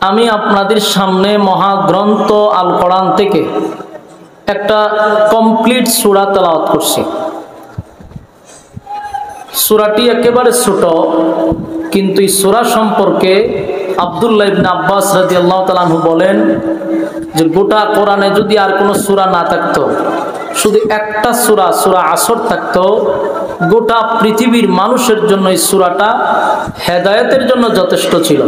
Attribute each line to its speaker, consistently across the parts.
Speaker 1: আমি আপনাদের সামনে মহাগ্রন্থ আল কোরআন থেকে একটা কমপ্লিট সূরা তেলাওয়াত করছি। সূরাটি একেবারে ছোট, কিন্তু এই সূরা সম্পর্কে আব্দুল্লাহ ইবনে আব্বাস রাদিয়াল্লাহু তাআলা আনহু বলেন যে গোটা কোরআনে যদি আর কোনো সূরা না থাকতো, শুধু একটা সূরা সূরা আসর থাকতো, গোটা পৃথিবীর মানুষের জন্য এই সূরাটা হেদায়েতের জন্য যথেষ্ট ছিল।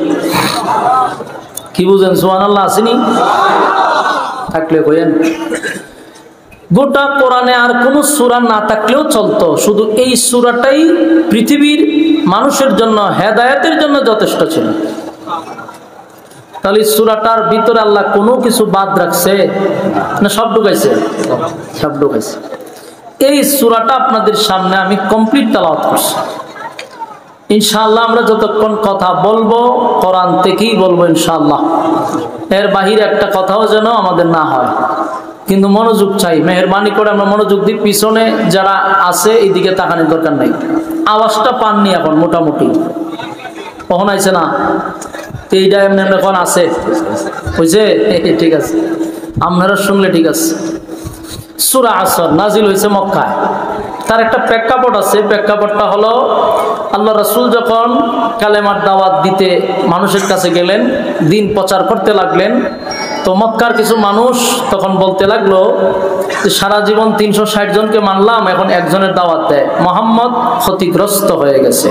Speaker 1: কি বুঝেন? সুবহানাল্লাহ আসেনি? থাকলে কইেন। গোটা কোরআনে আর কোনো সূরা না থাকলেও চলতো, শুধু এই সূরাটাই পৃথিবীর মানুষের জন্য হেদায়েতের জন্য যথেষ্ট ছিল। তাহলে সূরাটার ভিতরে আল্লাহ কোনো কিছু বাদ রাখছে না? সব ঢুকাইছে, সব ঢুকাইছে। এই সূরাটা আপনাদের সামনে আমি কমপ্লিট তেলাওয়াত করছি। ইনশাআল্লাহ আমরা যতক্ষণ কথা বলবো কোরআন থেকেই বলবো ইনশাআল্লাহ। এর বাহিরে একটা কথাও যেন আমাদের না হয়, কিন্তু মনোযোগ চাই। মেহেরবানি করে আমরা মনোযোগ দিই। পিছনে যারা আছে এইদিকে তাকানোর দরকার নাই। আওয়াজটা পাননি এখন? মোটামুটি কখন আইছে না? এইটা এমনি এখন আছে, বুঝছে? ঠিক আছে, আপনারা শুনলে ঠিক আছে। সূরা আসর নাজিল হয়েছে মক্কায়। তার একটা প্রেক্ষাপট আছে। প্রেক্ষাপটটা হলো, আল্লাহ রাসূল যখন কালেমার দাওয়াত দিতে মানুষের কাছে গেলেন, দিন প্রচার করতে লাগলেন, তো মক্কার কিছু মানুষ তখন বলতে লাগলো যে সারা জীবন 360 জনকে মানলাম, এখন একজনের দাওয়াত দেয়, মুহাম্মদ ক্ষতিগ্রস্ত হয়ে গেছে।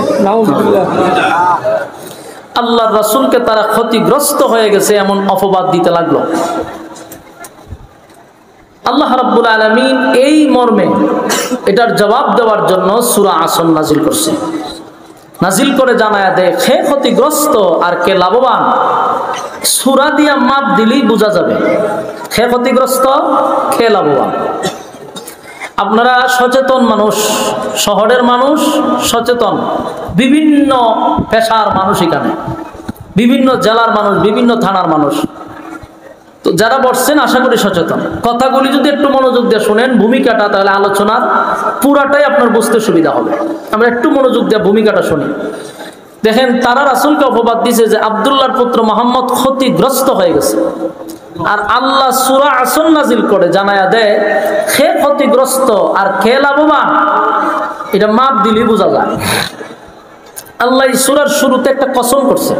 Speaker 1: আল্লাহ রাসূলকে তারা ক্ষতিগ্রস্ত হয়ে গেছে এমন অপবাদ দিতে লাগলো। আল্লাহ রাব্বুল আলামিন এই মর্মে এটার জবাব দেওয়ার জন্য সূরা আসর নাজিল করছে। নাজিল করে জানায়া দেয় কে ক্ষতিগ্রস্ত আর কে লাভবান। সূরা দিয়া মাপ দিলেই বোঝা যাবে কে ক্ষতিগ্রস্ত কে লাভবান। আপনারা সচেতন মানুষ, শহরের মানুষ সচেতন, বিভিন্ন পেশার মানুষ, এখানে বিভিন্ন জেলার মানুষ, বিভিন্ন থানার মানুষ। তো যারা বসছেন আশা করি সচেতন। কথাগুলি যদি একটু মনোযোগ দিয়ে শুনেন ভূমিকাটা, তাহলে আলোচনার পুরাটাই আপনার বুঝতে সুবিধা হবে। আমরা একটু মনোযোগ দিয়ে ভূমিকাটা শুনি। দেখেন, তারা রাসূলকে অপবাদ দিয়েছে যে আব্দুল্লাহর পুত্র মুহাম্মদ ক্ষতিগ্রস্ত হয়ে গেছে, আর আল্লাহ সূরা আসর নাজিল করে জানায়া দেয় কে ক্ষতিগ্রস্ত আর কে লাভবান। এটা মাপ দিলেই বোঝা যায়। আল্লাহ এই সূরার শুরুতে একটা কসম করছে।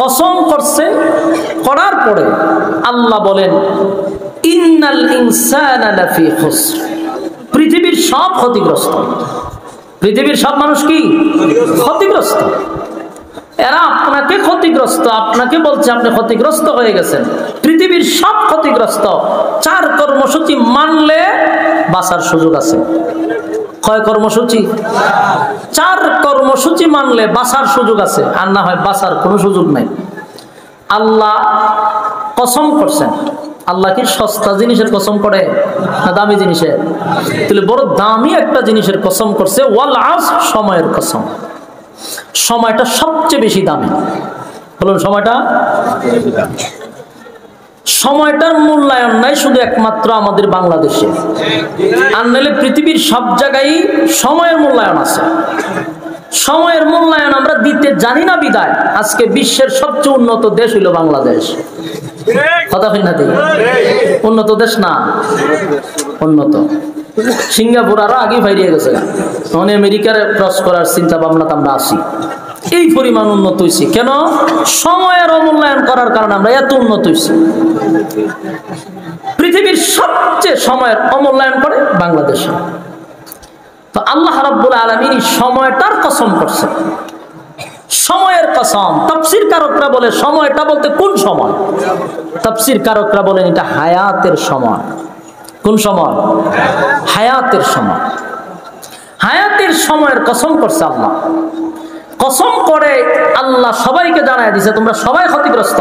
Speaker 1: কসম করছে, করার পরে আল্লাহ বলেন ইন্নাল ইনসানা লাফি খুসর। পৃথিবীর সব ক্ষতিগ্রস্ত। পৃথিবীর সব মানুষ কি ক্ষতিগ্রস্ত? এরা আপনাকে ক্ষতিগ্রস্ত, আপনাকে বলছে আপনি ক্ষতিগ্রস্ত হয়ে গেছেন। পৃথিবীর সব ক্ষতিগ্রস্ত। 4 কর্মসূচি মানলে বাঁচার সুযোগ আছে। কয় কর্মসূচি? 4 কর্মসূচি মানলে বাঁচার সুযোগ আছে, আর না হয় বাঁচার কোনো সুযোগ নাই। আল্লাহ কসম করছেন। আল্লাহ কি সস্তা জিনিসের কসম করে না দামি জিনিসের? তাহলে বড় দামি একটা জিনিসের কসম করছে। ওয়াল আসর, সময়ের কসম। সময়টা সবচেয়ে বেশি দামি। বলুন, সময়টা। সময়টার মূল্যায়ন নাই শুধু একমাত্র আমাদের বাংলাদেশে, আর নাহলে পৃথিবীর সব জায়গায় সময়ের মূল্যায়ন আছে। সময়ের মূল্যায়ন আমরা দিতে জানি না বিদায় আজকে বিশ্বের সবচেয়ে উন্নত দেশ হইল বাংলাদেশ। কথা হয় না? উন্নত দেশ না, উন্নত। সিঙ্গাপুর আরো আগে বাইরে গেছে, তখন আমেরিকার ক্রস করার চিন্তা ভাবনা আমরা আছি। এই পরিমাণ উন্নত হয়েছি কেন? সময়ের অমূল্যায়ন করার কারণে আমরা এত উন্নত হয়েছি। পৃথিবীর সবচেয়ে সময়ের অমূল্যায়ন করে বাংলাদেশ। তো আল্লাহ রাব্বুল আলামিন সময়টার কসম করছে। সময়ের কসম। তাফসীর কারকরা বলে সময়টা বলতে কোন সময়? তাফসীর কারকরা বলেন এটা হায়াতের সময়। কোন সময়? হায়াতের সময়। হায়াতের সময়ের কসম করছে আল্লাহ। কসম করে আল্লাহ সবাইকে জানায় দিছে তোমরা সবাই ক্ষতিগ্রস্ত,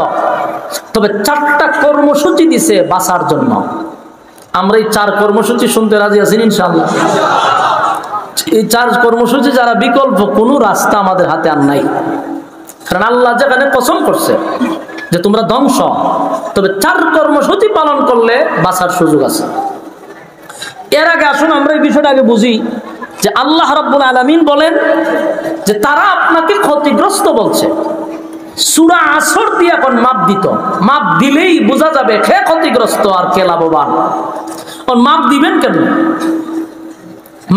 Speaker 1: তবে 4টা কর্মসূচি দিছে বাঁচার জন্য। আমরা এই 4 কর্মসূচি শুনতে রাজি আছি ইনশাআল্লাহ। এই 4 কর্মসূচি যারা বিকল্প, কোনো রাস্তা আমাদের হাতে আর নাই। কারণ আল্লাহ যেখানে কসম করছে যে তোমরা ধ্বংস, তবে 4 কর্মসূচি পালন করলে বাঁচার সুযোগ আছে। এর আগে আসুন আমরা এই বিষয়টা আগে বুঝি যে আল্লাহ রাব্বুল আলামিন বলেন যে তারা আপনাকে ক্ষতিগ্রস্ত বলছে। সূরা আসর দিয়ে এখন মাপ দিত, মাপ দিলেই বোঝা যাবে কে ক্ষতিগ্রস্ত আর কে লাভবান। মাপ দিবেন কেন?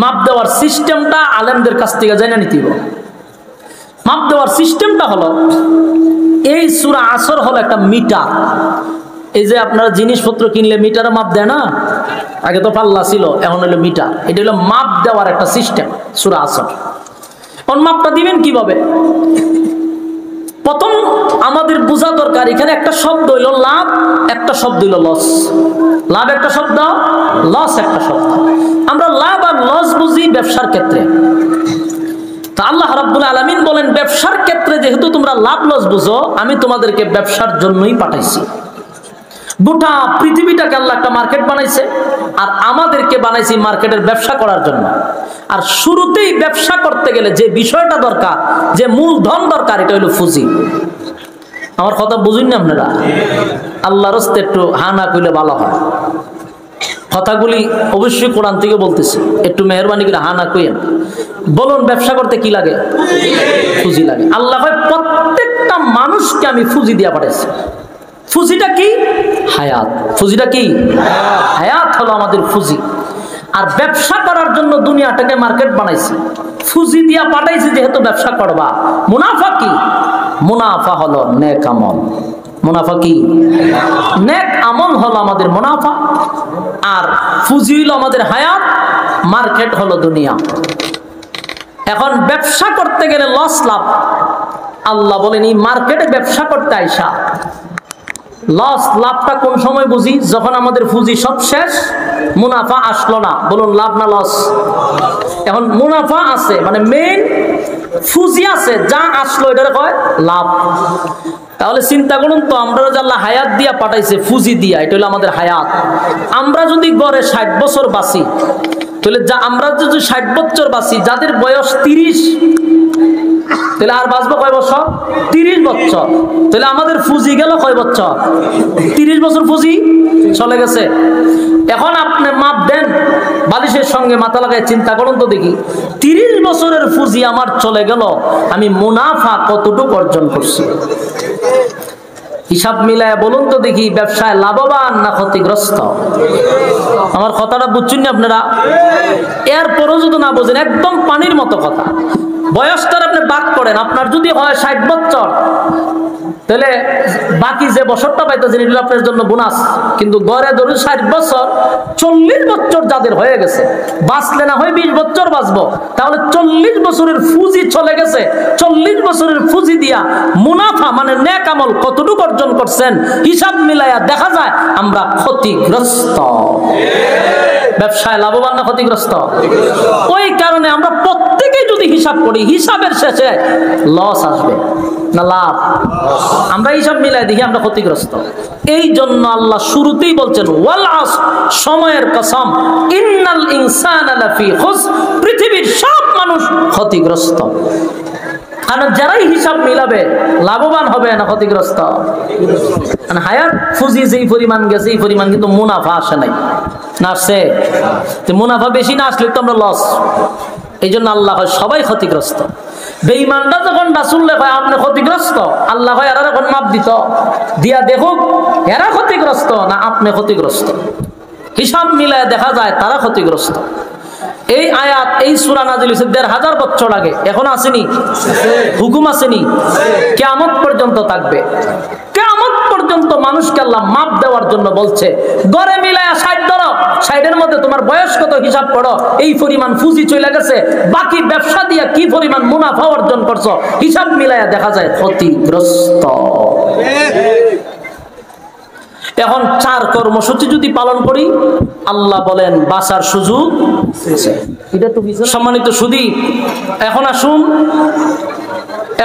Speaker 1: মাপ দেওয়ার সিস্টেমটা আলেমদের কাছ থেকে জেনে নিতে হবে। মাপ দেওয়ার সিস্টেমটা হলো, এই সূরা আসর হলো একটা মিটার। এই যে আপনারা জিনিসপত্র কিনলে মিটারে মাপ দেয় না, আগে তো পাল্লা ছিল, এখন হলো মিটার। এটা হলো মাপ দেওয়ার একটা সিস্টেম সূরা আসর। এখন মাপটা দিবেন কিভাবে? প্রথম আমাদের বোঝা দরকার, এখানে একটা শব্দ হইল লাভ, একটা শব্দ হইল লস। লাভ একটা শব্দ, লস একটা শব্দ। আমরা লাভ আর লস বুঝি ব্যবসার ক্ষেত্রে। তা আল্লাহ রাব্বুল আলামিন বলেন, ব্যবসার ক্ষেত্রে যেহেতু তোমরা লাভ লস বুঝো, আমি তোমাদেরকে ব্যবসার জন্যই পাঠাইছি। গোটা পৃথিবীটাকে আল্লাহ একটা মার্কেট বানাইছে, আর আমাদেরকে বানাইছি মার্কেটের ব্যবসা করার জন্য। আর শুরুতেই ব্যবসা করতে গেলে যে বিষয়টা দরকার, যে মূলধন দরকার, এটা হলো পুঁজি। আমার কথা বুঝুন না আপনারা? আল্লাহর রাস্তায় একটু হানা কইলে ভালো হয়। কথাগুলি অবশ্যই কোরআন থেকে বলতেছি, একটু মেহরবানি করে হানা কইেন। বলুন, ব্যবসা করতে কি লাগে? পুঁজি লাগে। আল্লাহ কয় প্রত্যেকটা মানুষকে আমি পুঁজি দিয়া পাঠাইছি। পুঁজিটা কি? হায়াত। পুঁজিটা কি? হায়াত হলো আমাদের পুঁজি। আর ব্যবসা করার জন্য দুনিয়াটাকে মার্কেট বানাইছি, পুঁজি দিয়া পাঠাইছি যেহেতু ব্যবসা করবা। মুনাফা কি? মুনাফা হলো নেক আমল। মুনাফা কি? নেক আমল হলো আমাদের মুনাফা, আর পুঁজি হলো আমাদের হায়াত, মার্কেট হলো দুনিয়া। এখন ব্যবসা করতে গেলে লস লাভ, আল্লাহ বলেন এই মার্কেটে ব্যবসা করতে আইসা লস লাভটা কোন সময় বুঝি? যখন আমাদের পুঁজি সব শেষ, মুনাফা আসলো না। বলুন, লাভ না লস? এখন মুনাফা আছে, মানে মেইন পুঁজি আছে, যা আসলো এটারে কয় লাভ। তাহলে চিন্তা করুন তো, আমরা যে আল্লাহ হায়াত দিয়া পাঠাইছে পুঁজি দিয়া, এটা হলো আমাদের হায়াত। আমরা যদি গড়ে 60 বছর বাঁচি, তাহলে আমরা যদি 60 বছর বাঁচি, যাদের বয়স 30, তাহলে আর বাঁচবো কয় বছর? 30 বছর। তাহলে আমাদের পুঁজি গেল কয় বছর? 30 বছর পুঁজি চলে গেছে। এখন আপনি মাপ দেন, বালিশের সঙ্গে মাথা লাগায় চিন্তা করুন তো দেখি, 30 বছরের পুঁজি আমার চলে গেল, আমি মুনাফা কতটুকু অর্জন করছি? হিসাব মিলায় বলুন তো দেখি, ব্যবসায় লাভবান না ক্ষতিগ্রস্ত? আমার কথাটা বুঝছেন না আপনারা? এরপরও যদি না বোঝেন, একদম পানির মতো কথা। বয়সটার আপনি বাদ করেন, আপনার যদি হয় 60 বছর, তাহলে বাকি যে বছরটা পাইতেছেন এগুলো আপনার জন্য বোনাস। কিন্তু গড়ে ধরুন 60 বছর, 40 বছর যাদের হয়ে গেছে, বাঁচলে না হয় 20 বছর বাঁচবো, তাহলে 40 বছরের পুঁজি চলে গেছে। 40 বছরের পুঁজি দিয়া মুনাফা মানে নেক আমল কতটুকু অর্জন করছেন, হিসাব মিলাইয়া দেখা যায় আমরা ক্ষতিগ্রস্ত। ব্যবসায় লাভবান না ক্ষতিগ্রস্ত? ওই কারণে আমরা প্রত্যেকেই যদি হিসাব করি, হিসাবের শেষে লস আসবে না লাভ? আমরা হিসাব মিলাই দেখি আমরা ক্ষতিগ্রস্ত। এই জন্য আল্লাহ শুরুতেই বলছেন ওয়াল আসর, সময়ের কসম, ইন্নাল ইনসানা লাফি খুসর, পৃথিবীর সব মানুষ ক্ষতিগ্রস্ত। কারণ যারাই হিসাব মিলাবে লাভবান হবে না ক্ষতিগ্রস্ত? হায়াত পুঁজি যেই পরিমাণ গেছে এই পরিমাণ কিন্তু মুনাফা আসে নাই, না আসছে? মুনাফা বেশি না আসলে তো আমরা লস। এই জন্য আল্লাহ হয় সবাই ক্ষতিগ্রস্ত। বেঈমানরা যখন রাসূলকে কয় আপনি ক্ষতিগ্রস্ত, আল্লাহ হয় এরা এখন মাপ দিত দিয়া দেখুক এরা ক্ষতিগ্রস্ত না আপনি ক্ষতিগ্রস্ত। হিসাব মিলায় দেখা যায় তারা ক্ষতিগ্রস্ত। এই আয়াত, এই সূরা নাযিল হয়েছে 1500 বছর আগে, এখন আসেনি? হুকুম আসেনি? কিয়ামত পর্যন্ত থাকবে। কিয়ামত পর্যন্ত মানুষকে আল্লাহ মাপ দেওয়ার জন্য বলছে। গড়ে মিলায়া 60 ধরো, 60-এর মধ্যে তোমার বয়স কত হিসাব করো, এই পরিমাণ পুঁজি চলে গেছে, বাকি ব্যবসা দিয়া কি পরিমাণ মুনাফা অর্জন করছো, হিসাব মিলায়া দেখা যায় ক্ষতিগ্রস্ত। এখন 4 কর্মসূচি যদি পালন করি, আল্লাহ বলেন বাঁচার সুযোগ। সম্মানিত সুধী, এখন আসুন,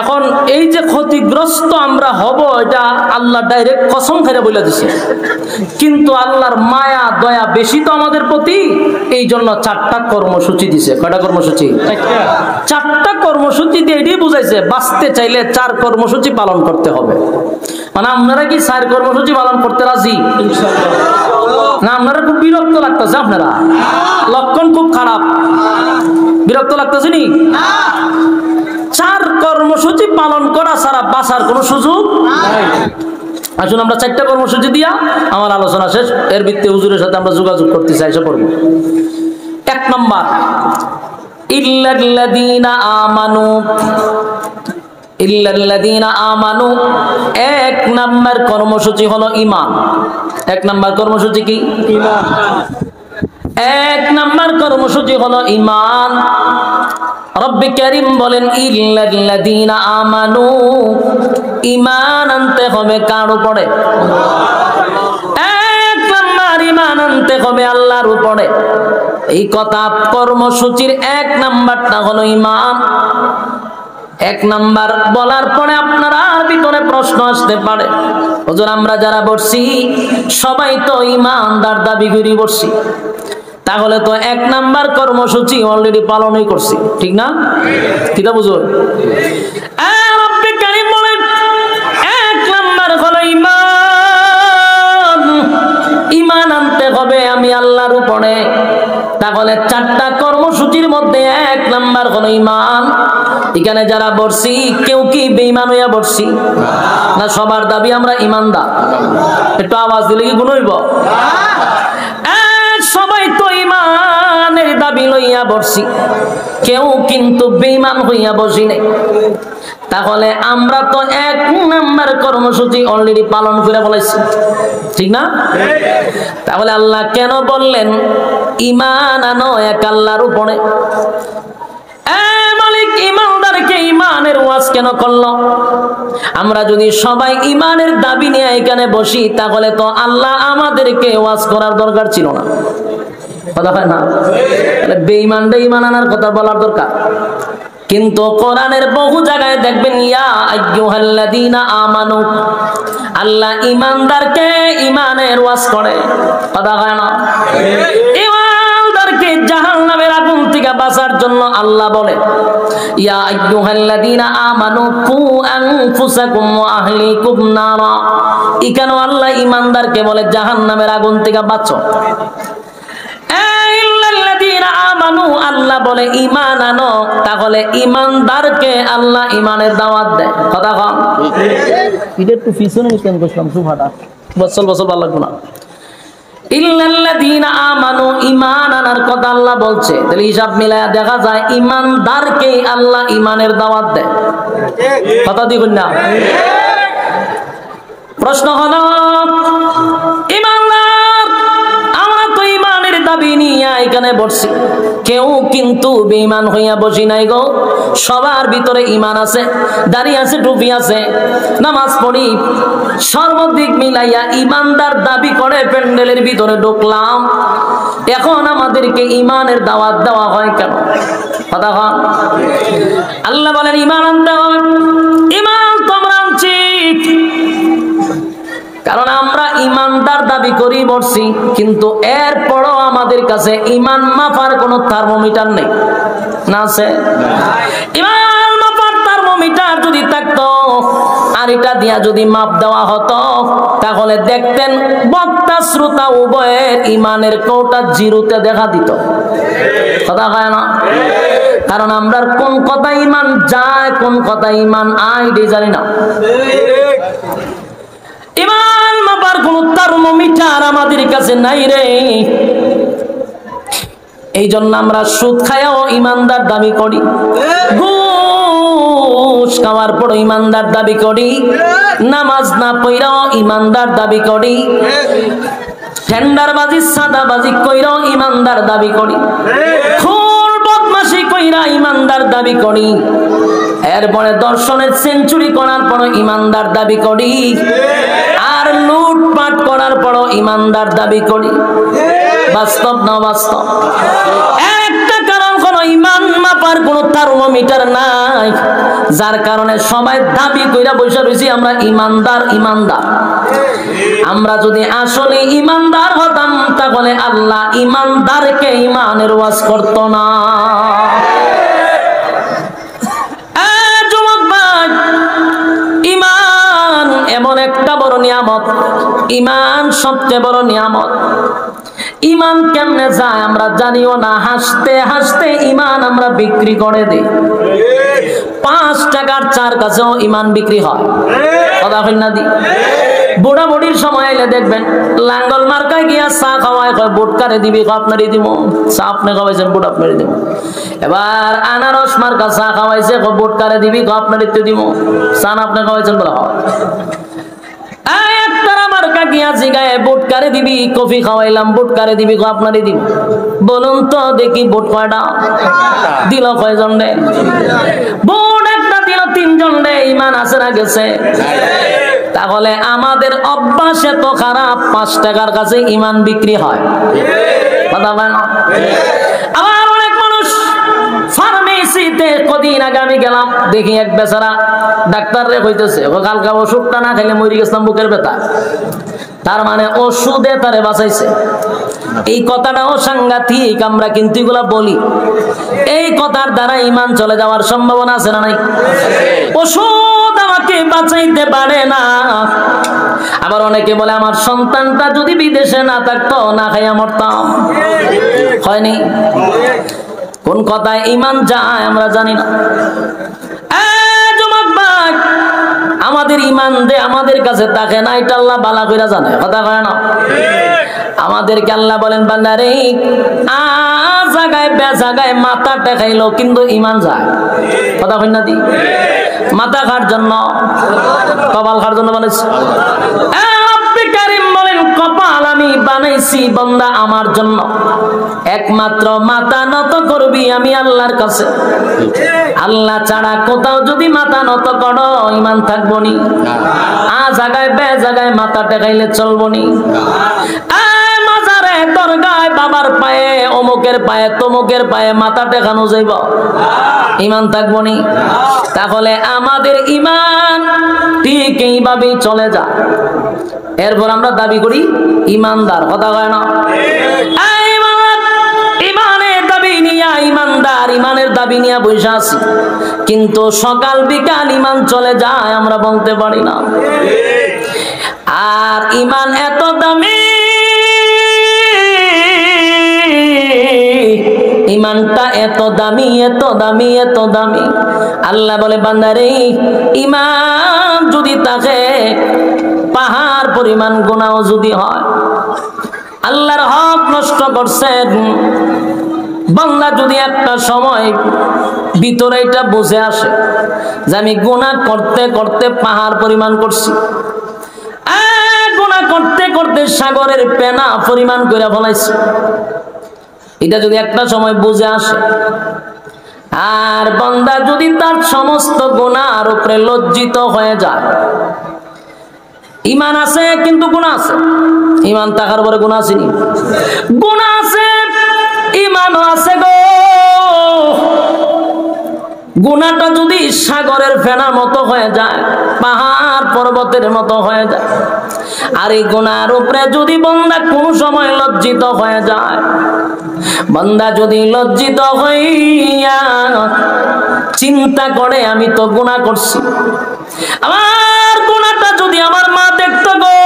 Speaker 1: এখন এই যে ক্ষতিগ্রস্ত আমরা হব, এটা আল্লাহ ডাইরেক্ট কসম খেয়ে বলে দিছে। কিন্তু আল্লাহর মায়া দয়া বেশি তো আমাদের প্রতি, এই জন্য 4টা কর্মসূচি দিছে। কয়টা কর্মসূচি? 4টা কর্মসূচি দিয়ে এটাই বুঝাইছে বাঁচতে চাইলে 4 কর্মসূচি পালন করতে হবে। মানে আপনারা কি 4 কর্মসূচি পালন করতে রাজি? না আপনারা খুব বিরক্ত লাগতেছে? আপনারা লক্ষণ খুব খারাপ, বিরক্ত লাগতেছে নি? 4 কর্মসূচি পালন করা ছাড়া বাঁচার কোনো সুযোগ নাই। আসুন আমরা 4টা কর্মসূচি দিয়া আমার আলোচনা শেষ। এর ভিত্তিতে হুজুরের সাথে আমরা যোগাযোগ করতে চাই, এসে পড়ব। 1 নাম্বার, ইল্লাল্লাযীনা আমানু। ইল্লাল্লাযীনা আমানু, 1 নাম্বার কর্মসূচি হলো ঈমান। 1 নাম্বার কর্মসূচি কি? ঈমান। 1 নাম্বার কর্মসূচি হলো ঈমান। রব্বে কারীম বলেন ইল্লাল্লাযীনা আমানু, ঈমান আনতে হবে কার উপরে? 1 নাম্বার ঈমান আনতে হবে আল্লাহর উপরে। এই কথা কর্মসূচির 1 নাম্বারটা হলো ঈমান। 1 নাম্বার বলার পরে আপনারা ভিতরে প্রশ্ন আসতে পারে, হুজুর আমরা যারা বসছি সবাই তো ঈমানদার দাবি করে বসছি, তাহলে তো 1 নাম্বার কর্মসূচি অলরেডি পালনই করছি, ঠিক না? কিটা বুঝুন? রব্বে কারীম বলেন 1 নাম্বার হলো ঈমান। ঈমান আনতে হবে আমি আল্লাহর উপরে। তাহলে 4টা কর্মসূচির মধ্যে 1 নাম্বার হলো ঈমান। এখানে যারা বসছি কেউ কি বেঈমান হইয়া বসছি না? সবার দাবি আমরা ঈমানদার। একটু আওয়াজ দিলে কি গুণ হইব? সবাই তো ঈমানের দাবি লইয়া বসছি, কেউ কিন্তু বেঈমান হইয়া বসি নাই। তাহলে আমরা তো 1 নাম্বার কর্মসূচি অলরেডি পালন করে বলেছি, ঠিক না? তাহলে আল্লাহ কেন বললেন ঈমান আনো এক আল্লাহর উপরে? মালিক ঈমানদারকে ঈমানের ওয়াজ কেন করলো? আমরা যদি সবাই ঈমানের দাবি নিয়ে এখানে বসি তাহলে তো আল্লাহ আমাদেরকে ওয়াজ করার দরকার ছিল না, কথা হয় না? তাহলে বেঈমানরা ঈমান আনার কথা বলার দরকার। কিন্তু কোরআনের বহু জায়গায় দেখবেন ইয়া আইয়ুহাল্লাযীনা আমানু, আল্লাহ ঈমানদারকে ঈমানের ওয়াজ করে, কথা হয় না? ঈমানদারকে জাহান্নামের আগুন থেকে বাঁচার জন্য আল্লাহ বলে ইয়া আইয়ুহাল্লাযীনা আমানু কু আনফুসাকুম ওয়া আহলিকুম নারা। এখানে আল্লাহ ঈমানদারকে বলে জাহান্নামের আগুন থেকে বাঁচো। আল্লাহ বলে ঈমান আনো, তাহলে ঈমানদারকে আল্লাহ ঈমানের দাওয়াত দেয়, কথা কম। এটা একটু পিছনে কেন করলাম সুফাটা বছর বছর ভালো লাগবে না। ইল্লাল্লাযীনা আমানু, ঈমান আনার কথা আল্লাহ বলছে, তাহলে হিসাব মিলায়া দেখা যায় ঈমানদারকে আল্লাহ ঈমানের দাওয়াত দেয়, কথা দিবেন না? প্রশ্ন হলো ঈমানদার, আমরা তো ঈমানের দাবি নিয়ে এখানে বসছি, কেউ কিন্তু বেঈমান হইয়া বসি নাই গো। সবার ভিতরে ঈমান আছে, দাড়ি আছে, টুপি আছে, নামাজ পড়ি, সর্বদিক মিলাইয়া ঈমানদার দাবি করে প্যান্ডেলের ভিতরে ঢুকলাম। এখন আমাদেরকে ঈমানের দাওয়াত দেওয়া হয় কেন? কথা হয়? আল্লাহ বলেন ঈমান আনতে হবে। ঈমান তোমরা আনছি কারণ আমরা ঈমানদার দাবি করি বসছি, কিন্তু এরপরও আমাদের কাছে ঈমান মাপার কোনো থার্মোমিটার নেই, না আছে? ঈমান মাপার থার্মোমিটার যদি থাকতো আর এটা দিয়া যদি মাপ দেওয়া হতো তাহলে দেখতেন বক্তা শ্রোতা উভয়ের ঈমানের কোটা জিরোতে দেখা দিত, কথা হয় না? কারণ আমরা কোন কথা ঈমান যায় কোন কথা ঈমান আয় এটাই জানি না। ঈমান মাপার কোন থার্মোমিটার আমাদের কাছে নাই রে। এই জন্য আমরা সুদ খায়াও ঈমানদার দাবি করি, ঘুষ খাওয়ার পর ঈমানদার দাবি করি, নামাজ না পড়াও ঈমানদার দাবি করি, টেন্ডারবাজি সাদাবাজি কইরাও ঈমানদার দাবি করি, খুন বদমাশি কইরা ঈমানদার দাবি করি, এরপরে দর্শনের সেঞ্চুরি করার পর ঈমানদার দাবি করি, আর লুটপাট করার পর ঈমানদার দাবি করি। বাস্তব না বাস্তব? একটা কারণ হলো ঈমান মাপার কোনো থার্মোমিটার নাই, যার কারণে সবাই দাবি কইরা বসে রইছি আমরা ঈমানদার ঈমানদার। আমরা যদি আসলে ঈমানদার হতাম তাহলে আল্লাহ ঈমানদারকে ঈমানের ওয়াজ করত না। ঈমান এমন একটা বড় নিয়ামত, ঈমান সবচেয়ে বড় নিয়ামত। ইমান কেমনে যায় আমরা জানিও না, হাসতে হাসতে ইমান আমরা বিক্রি করে দিই। 5 টাকার চার কাছেও ইমান বিক্রি হয়, কথা হল না দি। বুড়া বুড়ির সময় এলে দেখবেন লাঙ্গল মার্কায় গিয়া চা খাওয়ায়, কয় বুট কারে দিবি, আপনারই দিব। চা আপনি খাওয়াইছেন, বুট আপনারই দিব। এবার আনারস মার্কা চা খাওয়াইছে, বুট কারে দিবি, আপনারই তো দিব। চা আপনি খাওয়াইছেন বলে বুট কারে দিবি, কফি খাওয়াইলাম, বুট কারে দিবি, আপনারই দিব। বলুন তো দেখি বুট কয়টা দিল, কয়জন রে? বুট একটা দিল 3 জন রে। ইমান আছে না গেছে? তাহলে আমাদের অভ্যাস এত খারাপ, 5 টাকার কাছে ইমান বিক্রি হয়, কথা বলেন। আবার অনেক মানুষ ফার্মেসিতে, কদিন আগে আমি গেলাম, দেখি এক বেচারা ডাক্তার রে কইতেছে, কালকা ওষুধটা না খাইলে মরি গেছিলাম বুকের ব্যথা। তার মানে ওষুধে তারে বাঁচাইছে। এই কথাটাও সাংঘাতিক, আমরা কিন্তু এগুলা বলি। এই কথার দ্বারা ইমান চলে যাওয়ার সম্ভাবনা আছে না নাই? ওষুধ আমাকে বাঁচাইতে পারে না। আবার অনেকে বলে আমার সন্তানটা যদি বিদেশে না থাকতো, না খাইয়া মরতাম। হয়নি? কোন কথায় ইমান যায় আমরা জানি না। আমাদের ইমান দে আমাদের কাছে থাকে না, এটা আল্লাহ বালা কইরা জানে, কথা কয় না? আমাদেরকে আল্লাহ বলেন, বান্দারে জায়গায় বে জায়গায় মাথা টেকাইলো কিন্তু ইমান যায়, কথা কই না দি। মাথা খার জন্য, কপাল খার জন্য বানাইছি। কপাল আমি বানাইছি বান্দা আমার জন্য, একমাত্র মাথা নত করবি আমি আল্লাহর কাছে। আল্লাহ ছাড়া কোথাও যদি মাথা নত করো, ইমান থাকবো নি। জায়গায় বে জায়গায় মাথা টেকাইলে চলবো নি। মাজারে দরগায় বাবার পায়ে, অমুকের পায়ে, তমুকের পায়ে মাথা টেকানো যাইব, ইমান থাকবো নি। তাহলে আমাদের ইমান ঠিক এইভাবেই চলে যায়। এরপর আমরা দাবি করি ইমানদার, কথা কয় না? ইমানের দাবি নিয়া ইমানদার, ইমানের দাবি নিয়া বসে আছি, কিন্তু সকাল বিকাল ইমান চলে যায়, আমরা বলতে পারি না। আর ইমান এত দামি, ইমানটা এত দামি, এত দামি, এত দামি। আল্লাহ বলে, বান্দারে ইমান যদি থাকে, পাহাড় পরিমাণ গুনাহ যদি হয়, আল্লাহর হক নষ্ট করছেন, বান্দা যদি একটা সময় ভিতরে এটা বুঝে আসে যে আমি গুনাহ করতে করতে পাহাড় পরিমাণ করছি, গুনাহ করতে করতে সাগরের পেনা পরিমাণ করে ফলাইছি, এটা যদি একটা সময় বুঝে আসে, আর বান্দা যদি তার সমস্ত গুনাহর উপরে লজ্জিত হয়ে যায়, ইমান আছে কিন্তু গুনাহ আছে, ইমান থাকার পরে গুনাহ আসেনি, গুনাহ আছে ইমানও আছে গো। গুনাহটা যদি সাগরের ফেনার মতো হয়ে যায়, পাহাড় পর্বতের মতো হয়ে যায়, আর এই গুনাহর উপরে যদি বান্দা কোন সময় লজ্জিত হয়ে যায়, বান্দা যদি লজ্জিত হইয়া চিন্তা করে আমি তো গুনাহ করছি, আমার গুনাহটা যদি আমার মা দেখতো গো,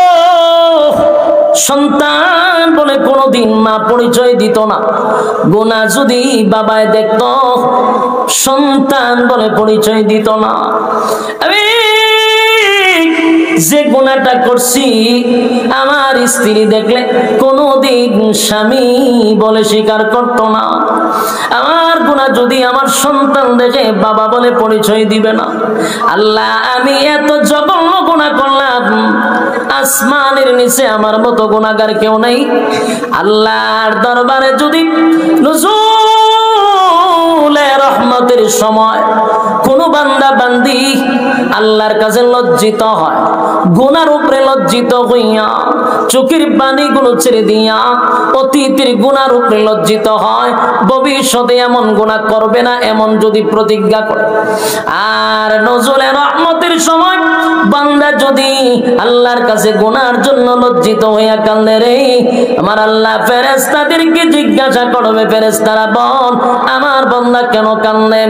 Speaker 1: সন্তান বলে কোনদিন মা পরিচয় দিত না, গুনাহ যদি বাবায় দেখতো, সন্তান বলে পরিচয় দিত না। আমি যে গুনাহটা করছি, আমার স্ত্রী দেখলে কোনদিন স্বামী বলে স্বীকার করত না, আমার গুনাহ যদি আমার সন্তান দেখে বাবা বলে পরিচয় দিবে না। আল্লাহ, আমি এত জঘন্য গুনাহ করলাম, আসমানের নিচে আমার মতো গুনাহগার কেউ নাই। আল্লাহর দরবারে যদি নুজুলে রহমতের সময় কোন বান্দা বান্দি আল্লাহর কাছে লজ্জিত হয়, গুনার উপরে লজ্জিত হইয়া চোখের পানিগুলো ছেড়ে দিয়া অতীতের গুনার উপরে লজ্জিত হয়, ভবিষ্যতে এমন গুনাহ করবে না এমন যদি প্রতিজ্ঞা করে, আর নজুলে রহমতের সময় বান্দা যদি আল্লাহর কাছে গুনার জন্য লজ্জিত হইয়া কান্দে, রে আমার আল্লাহ ফেরেশতাদেরকে জিজ্ঞাসা করবে, ফেরেশতারা বল আমার বান্দা কেন কান্দে?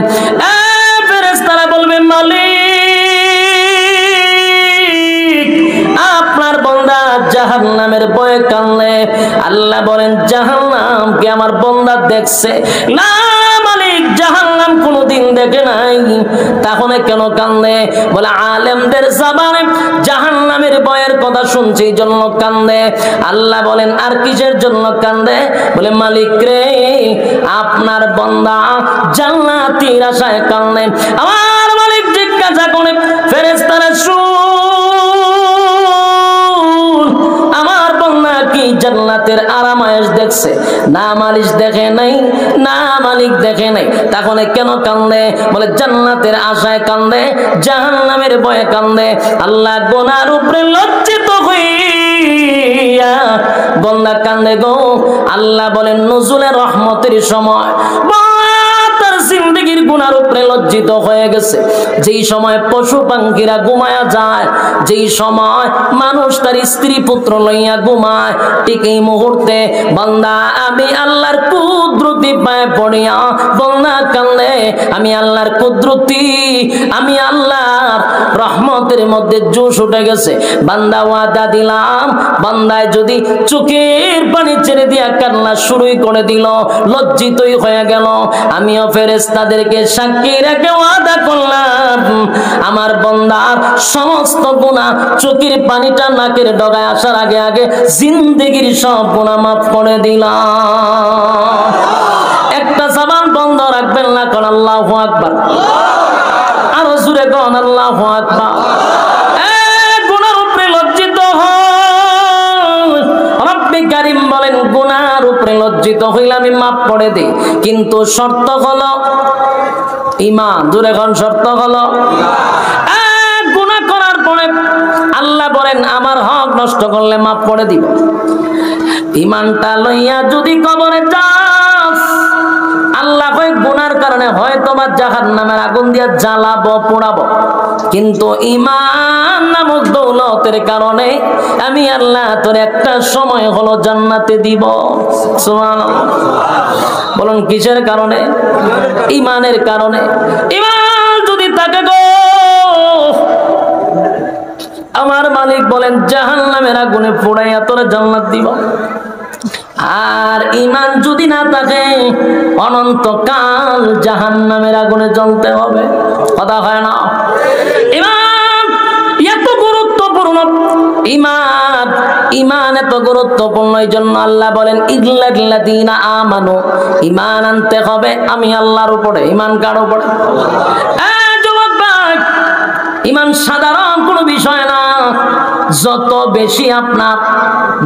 Speaker 1: ফেরেশতারা বলবে, মালিক আপনার বান্দা যা জাহান্নামের ভয়ে কাঁদলে আল্লাহ বলেন জাহান্নামকে আমার বান্দা দেখছে না মালিক জাহান্নাম কোনোদিন দেখে নাই তাহলে কেন কান্দে বলে আলেমদের জবানে জাহান্নামের ভয়ের কথা শুনছি জন্য কান্দে আল্লাহ বলেন আর কিসের জন্য কান্দে বলে মালিক রে আপনার বান্দা জান্নাতের আশায় কান্দে আমার মালিক জিজ্ঞাসা করে ফেরেশতারা আমার বান্দা কি জান্নাতের আরামায়েশ দেখছে না মালিক দেখে নাই না মালিক দেখে নাই তাহলে কেন কান্দে বলে জান্নাতের আশায় কান্দে জাহান্নামের ভয়ে কান্দে আল্লাহ গুনার উপরে লজ্জিত হইয়া বান্দা কান্দে গো আল্লাহ বলেন নজুলের রহমতের সময় জিন্দেগির গুনার উপরে লজ্জিত হয়ে গেছে যেই সময় পশু পাখিরা ঘুমায়া যায় যেই সময় মানুষ তার স্ত্রী পুত্র লইয়া ঘুমায় ঠিক এই মুহূর্তে বান্দা আমি আল্লাহর কুদরতি পায়ে পড়িয়া বান্দা কান্দে আমি আল্লাহর কুদরতি আমি আল্লাহর রহমতের মধ্যে জোশ উঠে গেছে বান্দা ওয়াদা দিলাম বান্দায় যদি চোখের পানি ছেড়ে দিয়া কান্না শুরুই করে দিল লজ্জিতই হয়ে গেল আমিও ফেরেশতাদেরকে সাক্ষী রেখে ওয়াদা করলাম আমার বান্দার সমস্ত গুনাহ চোখের পানিটা নাকের ডগায় আসার আগে আগে জিন্দেগির সব গুনাহ মাফ করে দিলাম একটা জবান বন্ধ রাখবেন না কোন আল্লাহু আকবার আর জোরে কোন আল্লাহু আকবার গুনার উপরে লজ্জিত হয় রব্বে কারীম বলেন গুনার উপরে লজ্জিত হইলে আমি মাফ করে দেই কিন্তু শর্ত হলো ঈমান জোরে কোন শর্ত হলো গুনাহ করার পরে আল্লাহ বলেন আমার হক নষ্ট করলে মাফ করে দিব ঈমানটা লইয়া যদি কবরে যাস আল্লাহ কই গুনার কারণে হয়তো বা জাহান্নামের আগুন দিয়া জ্বালাবো পোড়াবো কিন্তু ঈমান নামক দৌলতের কারণে আমি আল্লাহ তোর একটা সময় হলো জান্নাতে দিব সুবহানাল্লাহ বলুন কিসের কারণে ঈমানের কারণে ঈমান যদি থাকে গো আমার মালিক বলেন জাহান্নামের আগুনে পোড়াইয়া তোরে জান্নাত দিব আর ঈমান যদি না থাকে অনন্তকাল জাহান্নামের আগুনে জ্বলতে হবে কথা হয় না ঈমান এত গুরুত্বপূর্ণ ঈমান এত গুরুত্বপূর্ণ এই জন্য আল্লাহ বলেন ইল্লাল্লাযীনা আমানু ঈমান আনতে হবে আমি আল্লাহর উপরে ঈমান কার উপরে যুবক ভাই ঈমান সাধারণ কোনো বিষয় না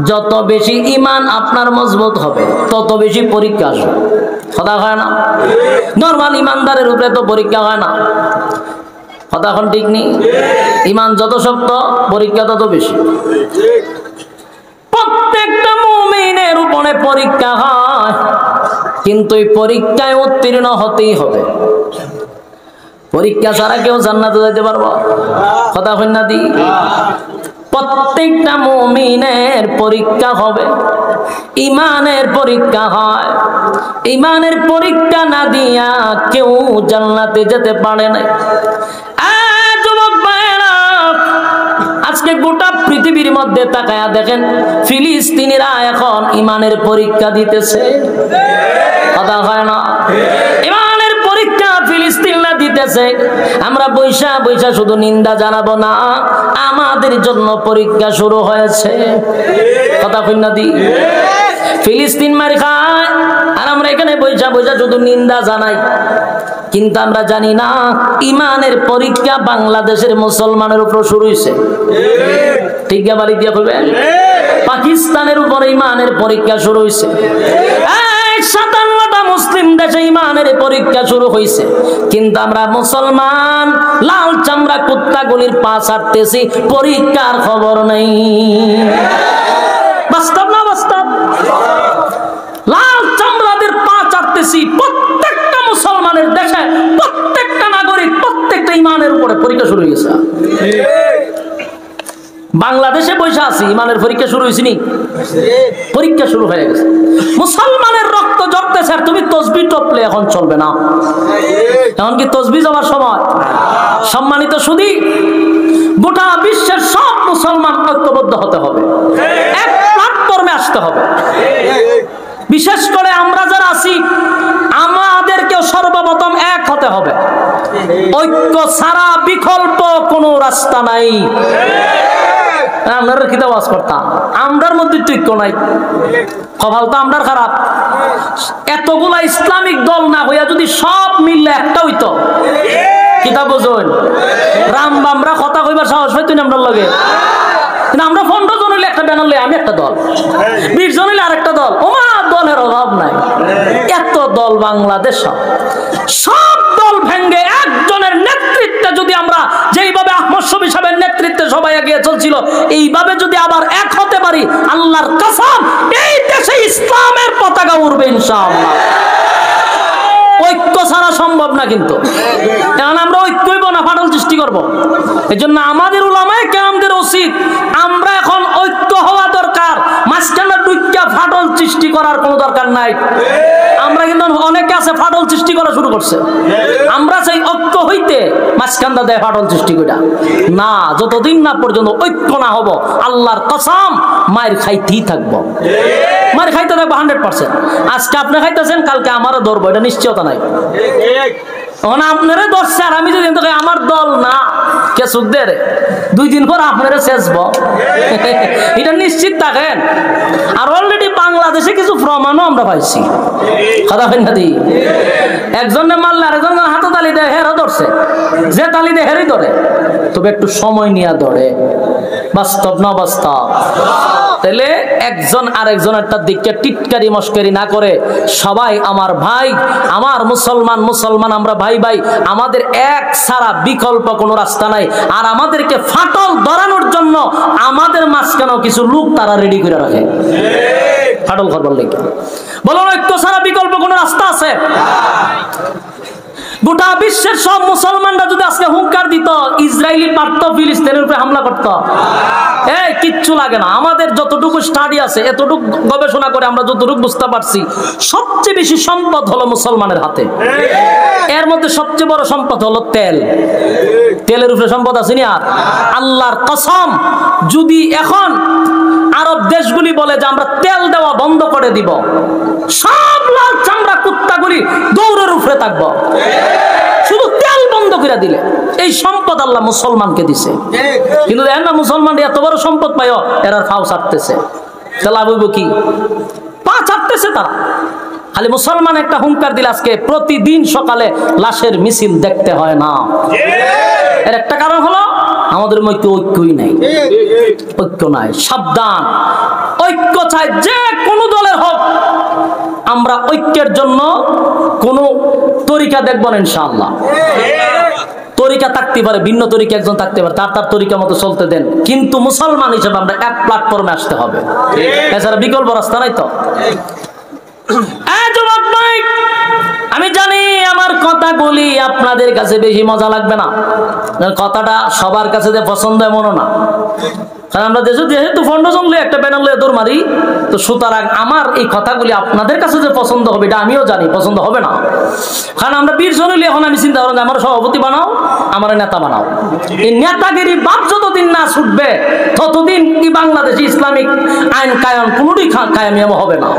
Speaker 1: যত বেশি ঈমান আপনার মজবুত হবে তত বেশি পরীক্ষা আসবে কথা হয় না নরমাল ঈমানদারের উপরে তো পরীক্ষা হয় না কথা এখন ঠিক নেই ঈমান যত শক্ত পরীক্ষা তত বেশি প্রত্যেকটা মুমিনের উপরে পরীক্ষা হয় কিন্তু এই পরীক্ষায় উত্তীর্ণ হতেই হবে পরীক্ষা ছাড়া কেউ জান্নাতে যেতে পারবো কথা হয় না দি প্রত্যেকটা মুমিনের পরীক্ষা হবে ঈমানের পরীক্ষা হয় ঈমানের পরীক্ষা না দিয়া কেউ জান্নাতে যেতে পারে না যুবক ভাইরা আজকে গোটা পৃথিবীর মধ্যে তাকায়া দেখেন ফিলিস্তিনিরা এখন ঈমানের পরীক্ষা দিতেছে কথা হয় না ঈমানের পরীক্ষা ফিলিস্তিনরা দিতেছে আমরা বৈশা বৈশা শুধু নিন্দা জানাবো না আমাদের জন্য পরীক্ষা শুরু হয়েছে কথা কই না দি ফিলিস্তিন মার খায় আর আমরা এখানে বৈশা বৈশা শুধু নিন্দা জানাই কিন্তু আমরা জানি না ঈমানের পরীক্ষা বাংলাদেশের মুসলমানের উপর শুরু হয়েছে ঠিক বাড়ি দিয়ে বলবেন পাকিস্তানের উপর ঈমানের পরীক্ষা শুরু হয়েছে 57টা মুসলিম দেশে ঈমানের পরীক্ষা শুরু হয়েছে কিন্তু আমরা মুসলমান লাল চামড়া কুত্তাগুলির পা ছাড়তেছি পরীক্ষার খবর নেই বাস্তব না বাস্তব লাল চামড়াদের পা ছাড়তেছি প্রত্যেকটা মুসলমানের দেশে প্রত্যেকটা নাগরিক প্রত্যেকটা ঈমানের উপরে পরীক্ষা শুরু হয়ে গেছে বাংলাদেশে বসে আছি ঈমানের পরীক্ষা শুরু হয়েছে নি পরীক্ষা শুরু হয়ে গেছে মুসলমানের রক্ত ঝরতেছে আর তুমি তসবিহ টপলে এখন চলবে না এখন কি তসবিহ যাওয়ার সময় সম্মানিত সুধী গোটা বিশ্বের সব মুসলমান ঐক্যবদ্ধ হতে হবে বিশেষ করে আমরা যারা আছি আমাদেরকেও সর্বপ্রথম এক হতে হবে। ঐক্য ছাড়া বিকল্প কোনো রাস্তা নাই। আপনারা কি আওয়াজ করতাম, আমরার মধ্যে ঐক্য নাই, কপাল তো আমরার খারাপ। এতগুলা ইসলামিক দল না হইয়া যদি সব মিললে একটা হইতো, কিতা বোঝেন, রাম বামরা কথা কইবার সাহস হইতো না আমরার লগে। কিন্তু আমরা 15 জন হইলে একটা ব্যানার লই আমি একটা দল, 20 জন হইলে আরেকটা দল, ওমা দলের অভাব নাই। এত দল বাংলাদেশ, সব দল ভেঙ্গে একজনের নেতৃত্বে যদি আমরা যেইভাবে আহমদ শফী সাহেবের নেতৃত্বে সবাই এগিয়ে চলছিল এইভাবে যদি আবার এক হতে পারি, আল্লাহর কসম এই দেশে ইসলামের পতাকা উড়বে ইনশাআল্লাহ। ঐক্য ছাড়া সম্ভব না, কিন্তু এখন আমরা ঐক্যই না ফাটল সৃষ্টি করবো। এই জন্য আমাদের উলামায়ে কেরামদের উচিত আমরা এখন ঐক্য হওয়া দরকার, মাঝখানে দুইটা ফাটল সৃষ্টি করার কোনো দরকার নাই। আমরা কিন্তু অনেকে আছে ফাটল সৃষ্টি করা শুরু করছে, আমরা সেই ঐক্য হইতে মাঝখানটা দেয় ফাটল সৃষ্টি করা না। যতদিন না পর্যন্ত ঐক্য না হবো আল্লাহর কসম মায়ের খাইতেই থাকবো, মায়ের খাইতে থাকবো 100%। আজকে আপনি খাইতেছেন, কালকে আমারও ধরবো, এটা নিশ্চয়তা নাই। এখন আপনারা ধরছে আর আমি যদি আমার দল না কে সুখ দে, 2 দিন পর আপনারা শেষব, এটা নিশ্চিত থাকেন। আর অলরেডি বাংলাদেশে কিছু প্রমাণও আমরা পাইছি, কথা হয় না দি, একজনে মারলে আরেকজন হাতে তালি দেয়, হেরও ধরছে, যে তালি দেয় হেরই ধরে, তবে একটু সময় নিয়ে ধরে, বাস্তব না বাস্তব। তাহলে একজন আরেকজনেরটার দিকে টিটকারি মস্কারি না করে সবাই আমার ভাই, আমার মুসলমান মুসলমান, আমরা ভাই ভাই, আমাদের এক ছাড়া বিকল্প কোনো রাস্তা নাই। আর আমাদেরকে ফাটল ধরানোর জন্য আমাদের মাঝখানেও কিছু লোক তারা রেডি করে রাখে ফাটল করবার লেগে। বলো ঐক্য ছাড়া বিকল্প কোনো রাস্তা আছে? গোটা বিশ্বের সব মুসলমানরা যদি আজকে হুঙ্কার দিত, ইসরায়েলি পারত ফিলিস্তিনের উপরে হামলা করত, এই কিচ্ছু লাগে না। আমাদের যতটুকু স্টাডি আছে, এতটুকু গবেষণা করে আমরা যতটুকু বুঝতে পারছি, সবচেয়ে বেশি সম্পদ হলো মুসলমানের হাতে। এর মধ্যে সবচেয়ে বড় সম্পদ হলো তেল। তেলের উপরে সম্পদ আছে না? আল্লাহর কসম, যদি এখন আরব দেশগুলি বলে যে আমরা তেল দেওয়া বন্ধ করে দিব, সব লাল চামড়া কুত্তাগুলি দৌড়ের উপরে থাকবো, শুধু তেল বন্ধ করে দিলে। এই সম্পদ আল্লাহ মুসলমানকে দিছে, কিন্তু দেখেন না মুসলমান এত বড় সম্পদ পায়, এরা ফাও ছাড়তেছে, লাভ হইব কি? পা ছাড়তেছে তারা। খালি মুসলমান একটা হুঙ্কার দিলে আজকে প্রতিদিন সকালে লাশের মিছিল দেখতে হয় না। এর একটা কারণ হলো আমাদের মধ্যে ঐক্যই নাই, ঐক্য নাই। সাবধান, ঐক্য চাই যে কোনো দলের হোক। আমরা ঐক্যের জন্য কোনো তরিকা দেখব না ইনশাআল্লাহ। তরিকা থাকতে পারে, ভিন্ন তরিকা একজন থাকতে পারে, তার তরিকা মতো চলতে দেন, কিন্তু মুসলমান হিসেবে আমরা এক প্ল্যাটফর্মে আসতে হবে, এছাড়া বিকল্প রাস্তা নাই। তো আমি জানি আমার কথাগুলি আপনাদের কাছে বেশি মজা লাগবে না, কথাটা সবার কাছে যে পছন্দ এমনও না। কারণ আমরা যেহেতু ফন্ড জমলে একটা ব্যানার লয়ে দৌড় মারি, তো সুতরাং আমার এই কথাগুলি আপনাদের কাছে যে পছন্দ হবে এটা আমিও জানি পছন্দ হবে না। কারণ আমরা 20 জন হইলে এখন আমি চিন্তা করি আমার সভাপতি বানাও, আমার নেতা বানাও। এই নেতাগিরি বাপ যতদিন না ছুটবে ততদিন কি বাংলাদেশে ইসলামিক আইন কায়েম কোনোটাই কায়েম হবে না।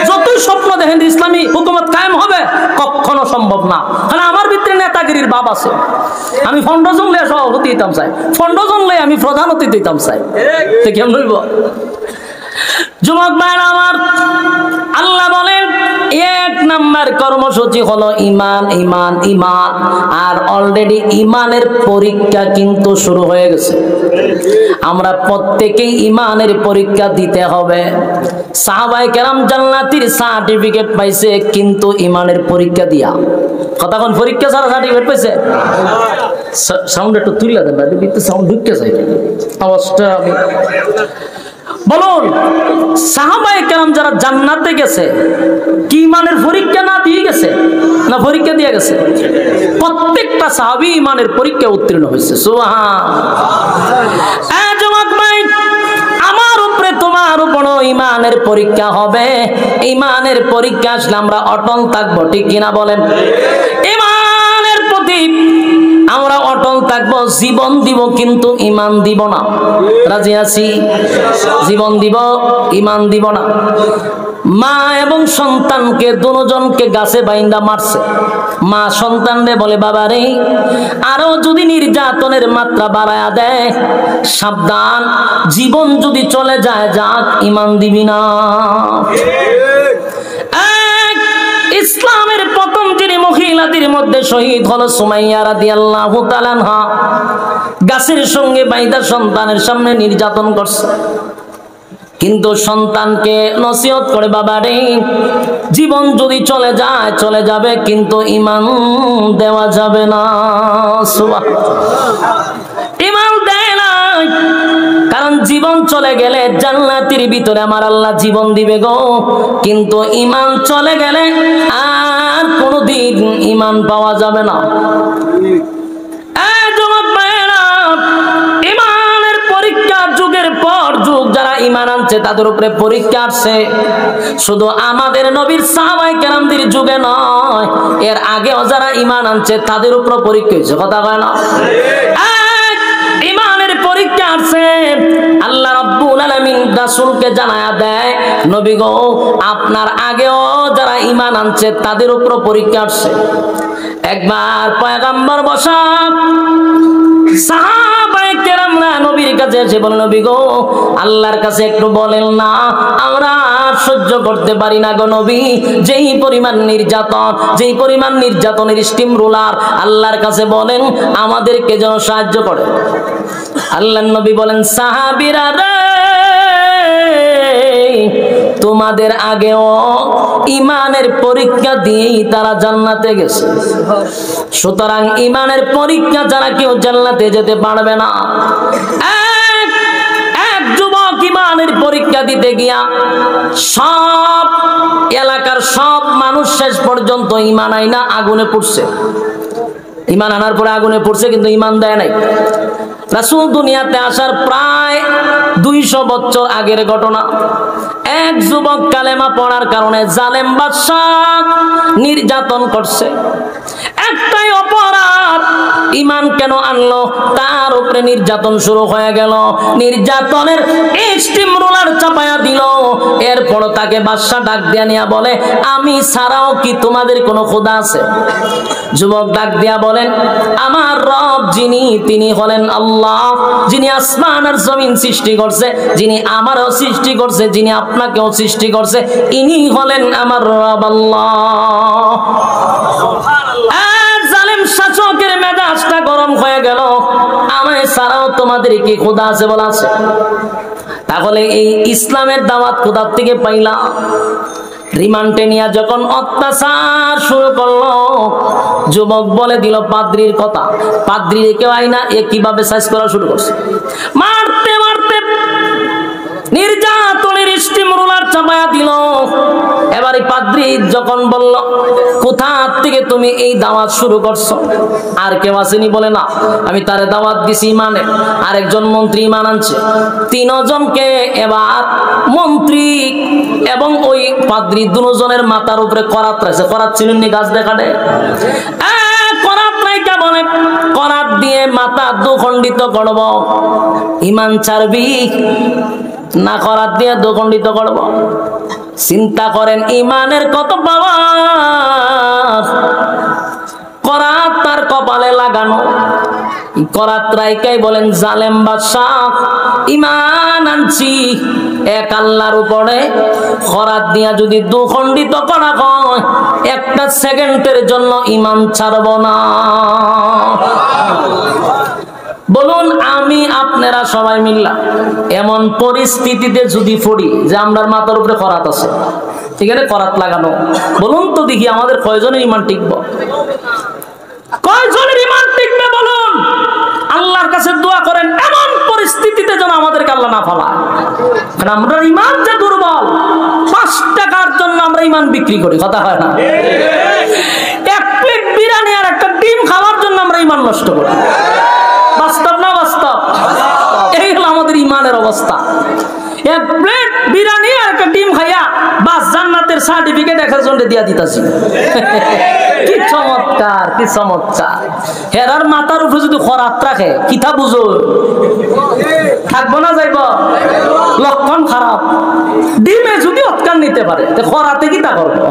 Speaker 1: যতই স্বপ্ন দেখেন ইসলামী হুকুমত কায়েম হবে, কখনো সম্ভব না। কারণ আমার ভিতরে নেতাগিরির বাপ আছে। আমি ফন্ড জমলে সভাপতি দিতাম চাই, ফন্ড জমলে আমি প্রধান অতিথি দিতাম চাই, কেমন হইব? যুবক ভাইরা আমার, আল্লাহ বলেন 1 নাম্বার কর্মসূচি হলো ঈমান, ঈমান, ঈমান। আর অলরেডি ঈমানের পরীক্ষা কিন্তু শুরু হয়ে গেছে। আমরা প্রত্যেকেই ঈমানের পরীক্ষা দিতে হবে। সাহাবায়ে কেরাম জান্নাতীর সার্টিফিকেট পাইছে কিন্তু ঈমানের পরীক্ষা দিয়া। কতক্ষণ পরীক্ষা ছাড়া সার্টিফিকেট পাইছে? সাউন্ড একটু তুলে দেন, একটু সাউন্ড ঢুকে যায়, আওয়াজটা আমি বলুন। সাহাবায়ে কেরাম যারা জান্নাতে গেছে কি ঈমানের পরীক্ষা না দিয়ে গেছে, না পরীক্ষা দিয়ে গেছে? প্রত্যেকটা সাহাবী ঈমানের পরীক্ষা উত্তীর্ণ হয়েছে। সুবহানাল্লাহ। যুবক ভাই, আমার উপরে তোমার উপর ঈমানের পরীক্ষা হবে। ঈমানের পরীক্ষা আসলে আমরা অটল থাকবো, ঠিক কিনা বলেন? ঈমানের প্রতি আমরা অটল থাকবো, জীবন দিব কিন্তু ঈমান দিব না। রাজি আছি? জীবন দিব, ঈমান দিব না। মা এবং সন্তানকে দুজনকে গাছে বাইন্দা মারছে। মা সন্তানরে বলে, বাবা রে, আরো যদি নির্যাতনের মাত্রা বাড়ায়া দেয়, সাবধান, জীবন যদি চলে যায় যাক, ঈমান দিবি না। ইসলামের প্রথম যিনি মহিলাদের মধ্যে শহীদ হলো সুমাইয়া রাদিয়াল্লাহু তাআলা আনহা। গাছের সঙ্গে বাইদা সন্তানের সামনে নির্যাতন করছে, কিন্তু সন্তানকে নসিহত করে, বাবা রে, জীবন যদি চলে যায় চলে যাবে, কিন্তু ঈমান দেওয়া যাবে না। ঈমান দেয় না, কারণ জীবন চলে গেলে জান্নাতের ভিতরে আমার আল্লাহ জীবন দিবে গো, কিন্তু ঈমান চলে গেলে আর কোনোদিন ঈমান পাওয়া যাবে না। ঈমানের পরীক্ষা যুগের পর যুগ যারা ঈমান আনছে তাদের উপরে পরীক্ষা আসছে, শুধু আমাদের নবীর সাহাবায়ে কেরামদের যুগে নয়, এর আগেও যারা ঈমান আনছে তাদের উপর পরীক্ষা হয়েছে। কথা কয় না? ঈমানের পরীক্ষা আছে। আল্লাহ রাব্বুল আলামিন রাসূলকে জানায়া দেয়, নবী গো, আপনার আগেও যারা ঈমান আনছে তাদের উপর পরীক্ষা আসছে। একবার পয়গম্বর বসা, সাহাবায়ে কেরামরা নবীর কাছে এসে বলেন, নবী গো, আল্লাহর কাছে একটু বলেন না, আমরা সহ্য করতে পারি না গো নবী, যেই পরিমাণ নির্যাতন, যেই পরিমাণ নির্যাতনের স্টিম রোলার, আল্লাহর কাছে বলেন আমাদেরকে যেন সাহায্য করে। আল্লাহর নবী বলেন, সাহাবীরা রে, তোমাদের আগেও ঈমানের পরীক্ষা দিয়েই তারা জান্নাতে গেছে, সুতরাং ঈমানের পরীক্ষা যারা কেউ জান্নাতে যেতে পারবে না। এক যুবক ঈমানের পরীক্ষা দিতে গিয়া সব এলাকার সব মানুষ শেষ পর্যন্ত ঈমান আইনা আগুনে পড়ছে। ঈমান আনার পরে আগুনে পড়ছে, কিন্তু ঈমান দেয় নাই। রাসূল দুনিয়াতে আসার প্রায় 200 বছর আগের ঘটনা। এক যুবক কালেমা পড়ার কারণে জালেম বাদশা নির্যাতন করছে। একটাই অপরাধ, ঈমান কেন আনলো, তার উপরে নির্যাতন শুরু হয়ে গেল। নির্যাতনের স্টিম রোলার চাপায়া দিল। এরপর তাকে বাদশা ডাক দিয়া নিয়া বলে, আমি ছাড়াও কি তোমাদের কোনো খোদা আছে? যুবক ডাক দিয়া বলেন, আমার রব যিনি, তিনি হলেন আল্লাহ, যিনি আসমান আর জমিন সৃষ্টি করছে, যিনি আমারও সৃষ্টি করছে, যিনি আপনাকেও সৃষ্টি করছে, ইনি হলেন আমার রব আল্লাহ। জালেম শাসকের মেজাজটা গরম হয়ে গেল, আমায় ছাড়াও তোমাদের কি খোদা আছে বলা আছে? তাহলে এই ইসলামের দাওয়াত খোদার থেকে পাইলাম। রিমান্ডে নিয়ে যখন অত্যাচার শুরু করলো, যুবক বলে দিল পাদ্রির কথা। পাদ্রি কেউ আইনা এ কিভাবে সাইজ করা শুরু করছে, মারতে মারতে নির্যাতনের স্টিম রোলার চাপায়া দিল। এবারে পাদ্রি যখন বলল, কোথা থেকে তুমি এই দাওয়াত শুরু করছো? আর কেউ আসেনি? বলে না, আমি তারে দাওয়াত দিছি ঈমানে। আরেকজন মন্ত্রী ঈমান আনছে। 3 জনকে এবার মন্ত্রী এবং ওই পাদ্রি দুজনের মাথার উপরে করাত রয়েছে। করাত ছিলেন নি গাছ দেখাটে? করাত রাইকা বলে, করাত দিয়ে মাথা দুখণ্ডিত করব। ঈমান ছাড়বি না করাত দিয়ে দুখণ্ডিত করব? চিন্তা করেন ঈমানের কত পাওয়ার। করাত তার কপালে লাগানো। করাত রাইকাই বলেন, জালেম বাদশা, ঈমান আনছি এক আল্লাহর উপরে, করাত দিয়া যদি দুখণ্ডিত করা হয়, একটা সেকেন্ডের জন্য ঈমান ছাড়ব না। বলুন, আমি আপনারা সবাই মিল্লা এমন পরিস্থিতিতে যদি পড়ি যে আমরার মাথার উপরে করাত আছে, ঠিক আছে, করাত লাগানো, বলুন তো দেখি আমাদের কয়জনের ঈমান টিকব? কয়জনের ঈমান টিকবে বলুন? আল্লাহর কাছে দোয়া করেন এমন পরিস্থিতিতে যেন আমাদেরকে আল্লাহ না ফালায়। কারণ আমরা ঈমান যে দুর্বল, 5 টাকার জন্য আমরা ঈমান বিক্রি করি। কথা হয় না? এক প্লেট বিরিয়ানি আর একটা ডিম খাওয়ার জন্য আমরা ঈমান নষ্ট করি। বাস্তব না বাস্তব? এই হলো আমাদের ঈমানের অবস্থা। এক প্লেট বিরিয়ানি আর একটা ডিম খাইয়া বাস জান্নাতের সার্টিফিকেট 1 জনকে দিয়া দিতাছি। কি চমৎকার! চমৎকার, কি চমৎকার। হেরার মাথার উপরে যদি খরাত রাখে কিতা বুঝো, থাকবো না যাইব, লক্ষণ খারাপ। ডিমে যদি অৎকার নিতে পারে খরাতে কিতা করবো?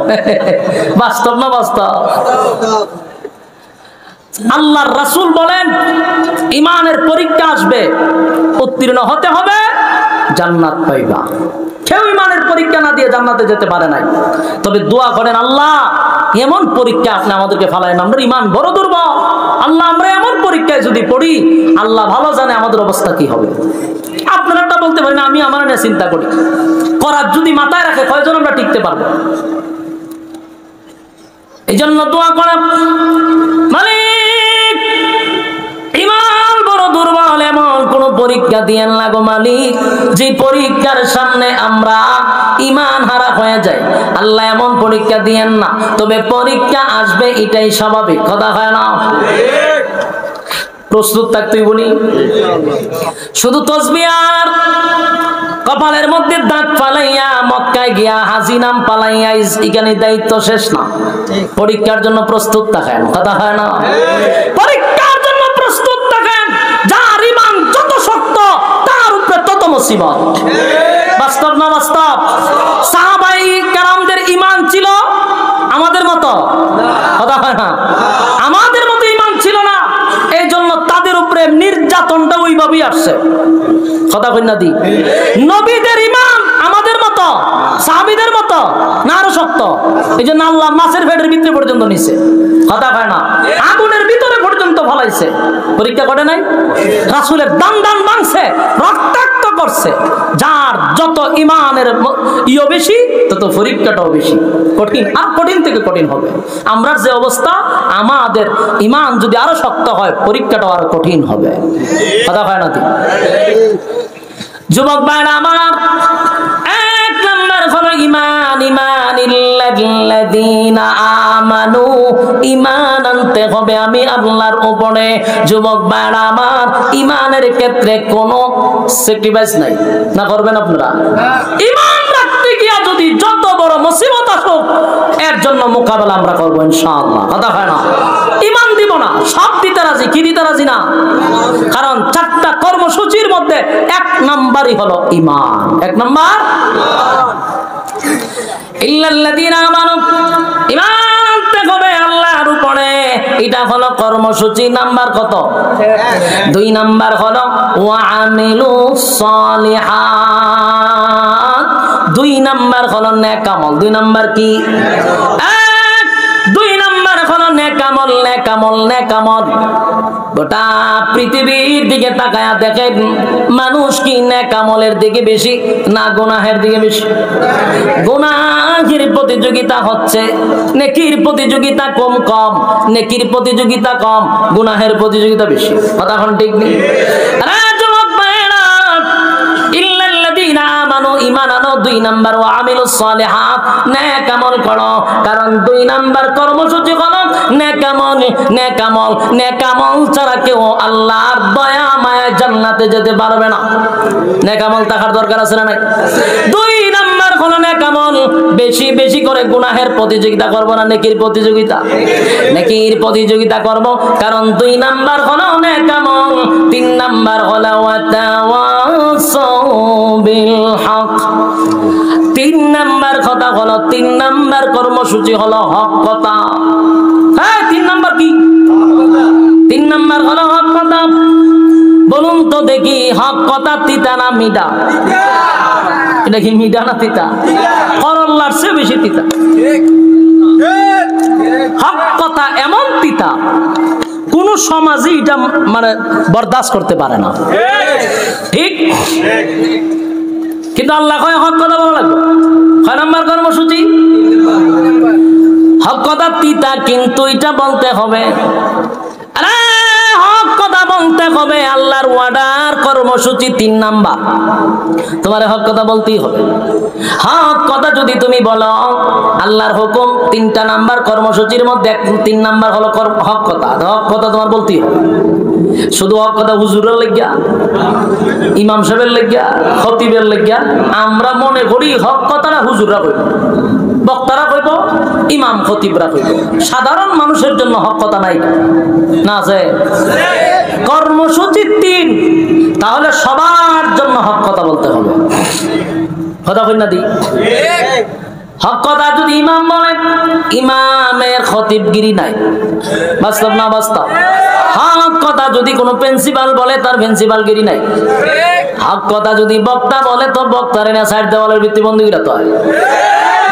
Speaker 1: বাস্তব না বাস্তব? আল্লাহর রাসূল বলেন ইমানের পরীক্ষা আসবে, উত্তীর্ণ হতে হবে, জান্নাত পাইবা। কেউ ইমানের পরীক্ষা না দিয়ে জান্নাতে যেতে পারে নাই। তবে দোয়া করেন, আল্লাহ এমন পরীক্ষা আপনি আমাদেরকে ফালায়েন, আমরা ইমান বড় দুর্বল, আল্লাহ আমরা এমন পরীক্ষায় যদি পড়ি, আল্লাহ ভালো জানে আমাদের অবস্থা কি হবে। আপনারা একটা বলতে পারেন আমি আমার নিয়ে চিন্তা করি, করার যদি মাথায় রাখে কয়জন আমরা টিকতে পারবো? এই জন্য দোয়া করেন, মালিক ইমান বড় দুর্বল, এমন কোন পরীক্ষা দিয়েন না গো মালিক যে পরীক্ষার সামনে আমরা ইমান হারা হয়ে যাই। আল্লাহ এমন পরীক্ষা দিয়েন না। তবে পরীক্ষা আসবে, এটাই স্বাভাবিক, কথা হয় না? প্রস্তুত থাকতেই বলি। শুধু তসবিহ আর কপালের মধ্যে দাগ ফালাইয়া মক্কায় গিয়া হাজি নাম পালাইয়া এখানে দায়িত্ব শেষ না। পরীক্ষার জন্য প্রস্তুত থাকেন, কথা হয় না? পরীক্ষার জন্য প্রস্তুত থাকেন। যার ঈমান যত শক্ত তার উপরে তত মুসিবত। বাস্তব না বাস্তব? সাহাবায়ে কেরামদের ঈমান ছিল আমাদের মতো, কথা হয় না? আমাদের মতো ঈমান ছিল না, এই জন্য তাদের উপরে নির্যাতনটা ওইভাবেই আসছে, কথা কই না দি? নবীদের ঈমান আমাদের মতো, সাহাবীদের মতো না আরো শক্ত, এই জন্য আল্লাহ মাছের পেটের ভিতরে পর্যন্ত নিছে, কথা কয় না? আগুনের ভিতরে পর্যন্ত ফলাইছে, পরীক্ষা করে নাই? রাসূলের দান দান ভাঙছে, রক্তাক্ত করছে। যার যত ঈমানের ইও বেশি তত পরীক্ষাটাও বেশি কঠিন, আর কঠিন থেকে কঠিন হবে। আমরা যে অবস্থা, আমাদের ঈমান যদি আরো শক্ত হয় পরীক্ষাটাও আরো কঠিন হবে, কথা হয় না? যুবক ভাইরা আমার, এক নাম্বার হলো ঈমান। ঈমানিল্লাযীনা আমানু, ঈমান আনতে হবে আমি আল্লাহর উপরে। যুবক ভাইরা আমার, ঈমানের ক্ষেত্রে কোনো স্যাক্রিফাইস নাই, না করবেন আপনারা? ঈমান রাখতে গিয়া যদি যত বড় মুসিবত আসুক এর জন্য মোকাবেলা আমরা করব ইনশাআল্লাহ, কথা হয় না? ঈমান দিব না, সব দিতে রাজি। কি দিতে রাজি না? কারণ চারটা কর্মসূচির মধ্যে এক নাম্বারই হলো ঈমান। এক নাম্বার ইল্লাল্লাযীনা আমানু, ঈমান হবে আল্লাহর উপরে, এটা হলো কর্মসূচি। নাম্বার কত? 2 নাম্বার হলো ওয়া আমিলুস সালিহাত। 2 নাম্বার হলো নেক আমল। 2 নাম্বার কি? 2 নাম্বার হলো নেক আমল। নেক আমল, নেক আমল। গোটা পৃথিবীর দিকে তাকায়া দেখেন, মানুষ কি নেক আমলের দিকে বেশি না গুনাহের দিকে বেশি? গুনাহের প্রতিযোগিতা হচ্ছে, নেকির প্রতিযোগিতা কম কম, নেকির প্রতিযোগিতা কম, গুনাহের প্রতিযোগিতা বেশি, কথা এখন ঠিক নেই? ঈমান আনো। 2 নাম্বার ওয়া আমিলুস সালিহাত, নেক আমল করো। কারণ 2 নাম্বার কর্মসূচি হলো নেক আমল। নেক আমল, নেক আমল ছাড়া কেউ আল্লাহর দয়া মায়া জান্নাতে যেতে পারবে না। নেক আমল থাকার দরকার আছে না নাই? 2 নাম্বার হলো নেক আমল। বেশি বেশি করে গুনাহের প্রতিযোগিতা করব না নেকির প্রতিযোগিতা? নেকির প্রতিযোগিতা করব, কারণ 2 নাম্বার হলো নেক আমল। 3 নাম্বার হলো ওয়া তাওয়াসাউ বিল হক। 3 নাম্বার কথা হলো, 3 নাম্বার কর্মসূচি হলো হক কথা। হ্যাঁ, 3 নাম্বার কি? 3 নাম্বার হলো হক কথা। বলুন তো দেখি, হক কথা তিতা না মিঠা? এটা কি মিঠা না তিতা? করল্লার চেয়ে বেশি তিতা। হক কথা এমন তিতা, কোন সমাজই এটা মানে বরদাস্ত করতে পারে না, ঠিক? কিন্তু আল্লাহ কয় হক কথা বলা লাগবে। 6 নাম্বার কর্মসূচি হক কথা তিতা, কিন্তু এটা বলতে হবে। আরে হক কথা বলতে হবে, আল্লাহর ওয়ার্ডার কর্মসূচি 3 নাম্বার। তোমার হক কথা বলতেই হবে। হক কথা যদি তুমি বলো, আল্লাহর হুকুম 3টা নাম্বার কর্মসূচির মধ্যে 3 নাম্বার হলো হক কথা। হক কথা তোমার বলতেই হবে। শুধু হক কথা হুজুরের লাগিয়া, ইমাম সাহেবের লাগিয়া, খতিবের লাগিয়া আমরা মনে করি হক কথাটা হুজুররা কইব, বক্তারা কইব, ইমাম খতিবরা কইব। সাধারণ মানুষের জন্য হক কথা নাই না আছে? কর্মসূচি 3, তাহলে সবার জন্য হক কথা বলতে হবে। কথা কই না দি? হক কথা যদি ইমাম বলে, ইমামের খতিবগিরি নাই। বাস্তব না বাস্তব? হক কথা যদি কোনো প্রিন্সিপাল বলে, তার প্রিন্সিপালগিরি নাই। হক কথা যদি বক্তা বলে, তো বক্তারে না সাইড দেওয়ালের ভিত্তিবন্ধীরা তো হয়।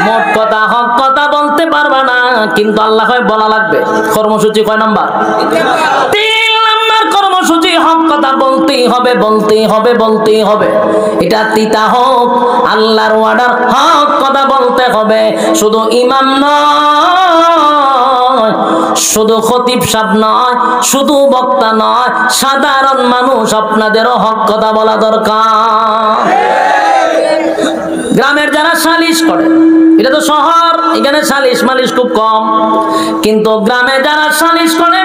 Speaker 1: মোট কথা হক কথা বলতে পারবা না, কিন্তু আল্লাহ বলা লাগবে। কর্মসূচি কয় নাম্বার? 3 নাম্বার কর্মসূচি। হক কথা বলতেই হবে, বলতেই হবে, বলতেই হবে। এটা তিতা হোক, আল্লাহর ওয়ার্ডার, হক কথা বলতে হবে। শুধু ইমাম নয়, শুধু খতিব সাহেব নয়, শুধু বক্তা নয়, সাধারণ মানুষ আপনাদেরও হক কথা বলা দরকার। গ্রামের যারা সালিশ করে, এটা তো শহর, এখানে সালিশ মালিশ খুব কম, কিন্তু গ্রামে যারা সালিশ করে,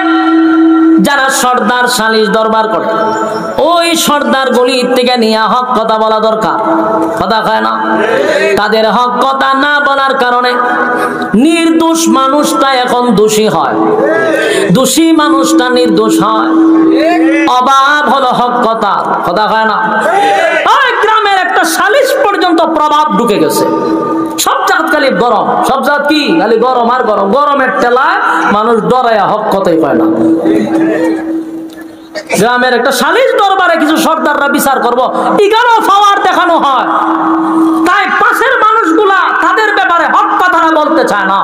Speaker 1: যারা সর্দার সালিশ দরবার করে, ওই সর্দার গলির থেকে নিয়ে হক কথা বলা দরকার। কথা কয় না? তাদের হক কথা না বলার কারণে নির্দোষ মানুষটা এখন দোষী হয়, দোষী মানুষটা নির্দোষ হয়। অভাব হলো হক কথা। কথা কয় না? ওই গ্রামের একটা সালিশ পর্যন্ত প্রভাব ঢুকে গেছে। সব জায়গা খালি গরম, সব জায়গা কি খালি গরম আর গরম। গরমের টেলায় মানুষ ডরায়া হক কথাই পায় না। গ্রামের একটা সালিশ দরবারে কিছু সর্দাররা বিচার করবো, এগারো পাওয়ার দেখানো হয়। তাই পাশের মানুষগুলা তাদের ব্যাপারে হক কথাটা বলতে চায় না,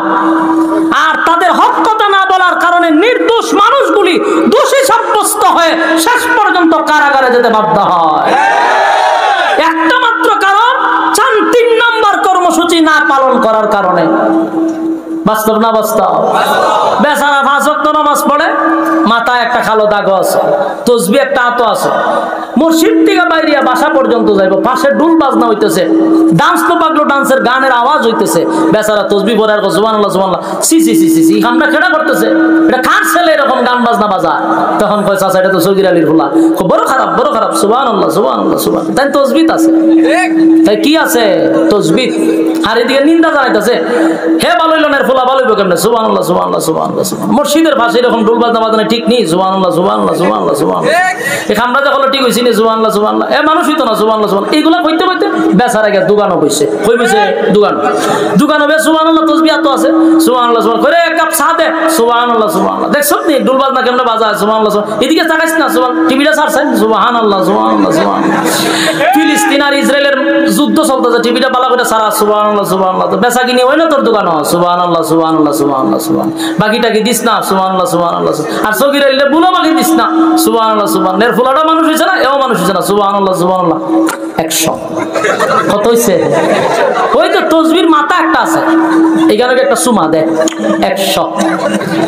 Speaker 1: আর তাদের হক কথা না বলার কারণে নির্দোষ মানুষগুলি দোষী সাব্যস্ত হয়ে শেষ পর্যন্ত কারাগারে যেতে বাধ্য হয়। একটা মাত্র কারণ, 3 নাম্বার কর্মসূচি না পালন করার কারণে। বাস্তব না বাস্তব? বেচারা 5 ওয়াক্ত নামাজ পড়ে, মাথায় একটা কালো দাগ আছে, তসবিহ একটা আতো আছে, মসজিদ থেকে বাইরে বাসা পর্যন্ত যাইব, পাশে ডুল বাজনা হইতেছে, ডান্স তো পাগলো, ডান্সের গানের আওয়াজ হইতেছে, বেচারা তসবিহ পড়ে আর সুবহানাল্লাহ সুবহানাল্লাহ, সি সি সি সি আমরা কেডা করতেছে, এটা কার ছেলে এরকম গান বাজনা বাজায়? তখন কয় চাচা এটা তো সগীর আলীর ফুলা, বড় খারাপ, বড় খারাপ, সুবহানাল্লাহ সুবহানাল্লাহ সুবহানাল্লাহ। তাই তসবিহ আছে, তাই কি আছে? তসবিহ। আর এদিকে নিন্দা জানাইতেছে, হে বালইলনের ফুলা বালইব কেমনে? সুবহানাল্লাহ সুবহানাল্লাহ সুবহানাল্লাহ সুবহানাল্লাহ। মসজিদের পাশে এরকম ডুল বাজনা বাজানো ঠিক নেই। সুবহানাল্লাহ সুবহানাল্লাহ সুবহানাল্লাহ সুবহানাল্লাহ। এই খামরা যখন ঠিক হইছে নি, সুবহানাল্লাহ সুবহানাল্লাহ, এ মানুষ হইতো না, সুবহানাল্লাহ সুবহানাল্লাহ। এইগুলা কইতে কইতে বেচারা গিয়ে দোকানও কইছে, কই বইছে দোকানও বে সুবহানাল্লাহ তসবিহ তো আছে, সুবহানাল্লাহ সুবহানাল্লাহ করে এক কাপ চা দে, সুবহানাল্লাহ সুবহানাল্লাহ। দেখছস নি ডুল বাজনা কেমনে বাজায়? সুবহানাল্লাহ সুবহানাল্লাহ। এদিকে তাকাইছ না, সুবহানাল্লাহ, টিভিটা ছাড়ছেন, সুবহানাল্লাহ সুবহানাল্লাহ সুবহানাল্লাহ। ফিলিস্তিন আর ইসরায়েলের যুদ্ধ চলতেছে, টিভিটা বালা করে সারা, সুবহানাল্লাহ সুবহানাল্লাহ। তো বেচা কিনি হয় না তোর দোকান, সুবহানাল্লাহ সুবহানাল্লাহ সুবহানাল্লাহ সুবহানাল্লাহ। বাকিটা কি দিস না, সুবহানাল্লাহ সুবহানাল্লাহ। আর সগীর আলীলে বুলো বাকি দিস না, সুবহানাল্লাহ সুবহানাল্লাহ। এর ফুলাটা মানুষ হইছে না, এও মানুষ হইছে না, সুবহানাল্লাহ সুবহানাল্লাহ। 100 কত হইছে? ওই তো তসবির মাথা একটা আছে, এখানে একটা সুমা দেয় 100,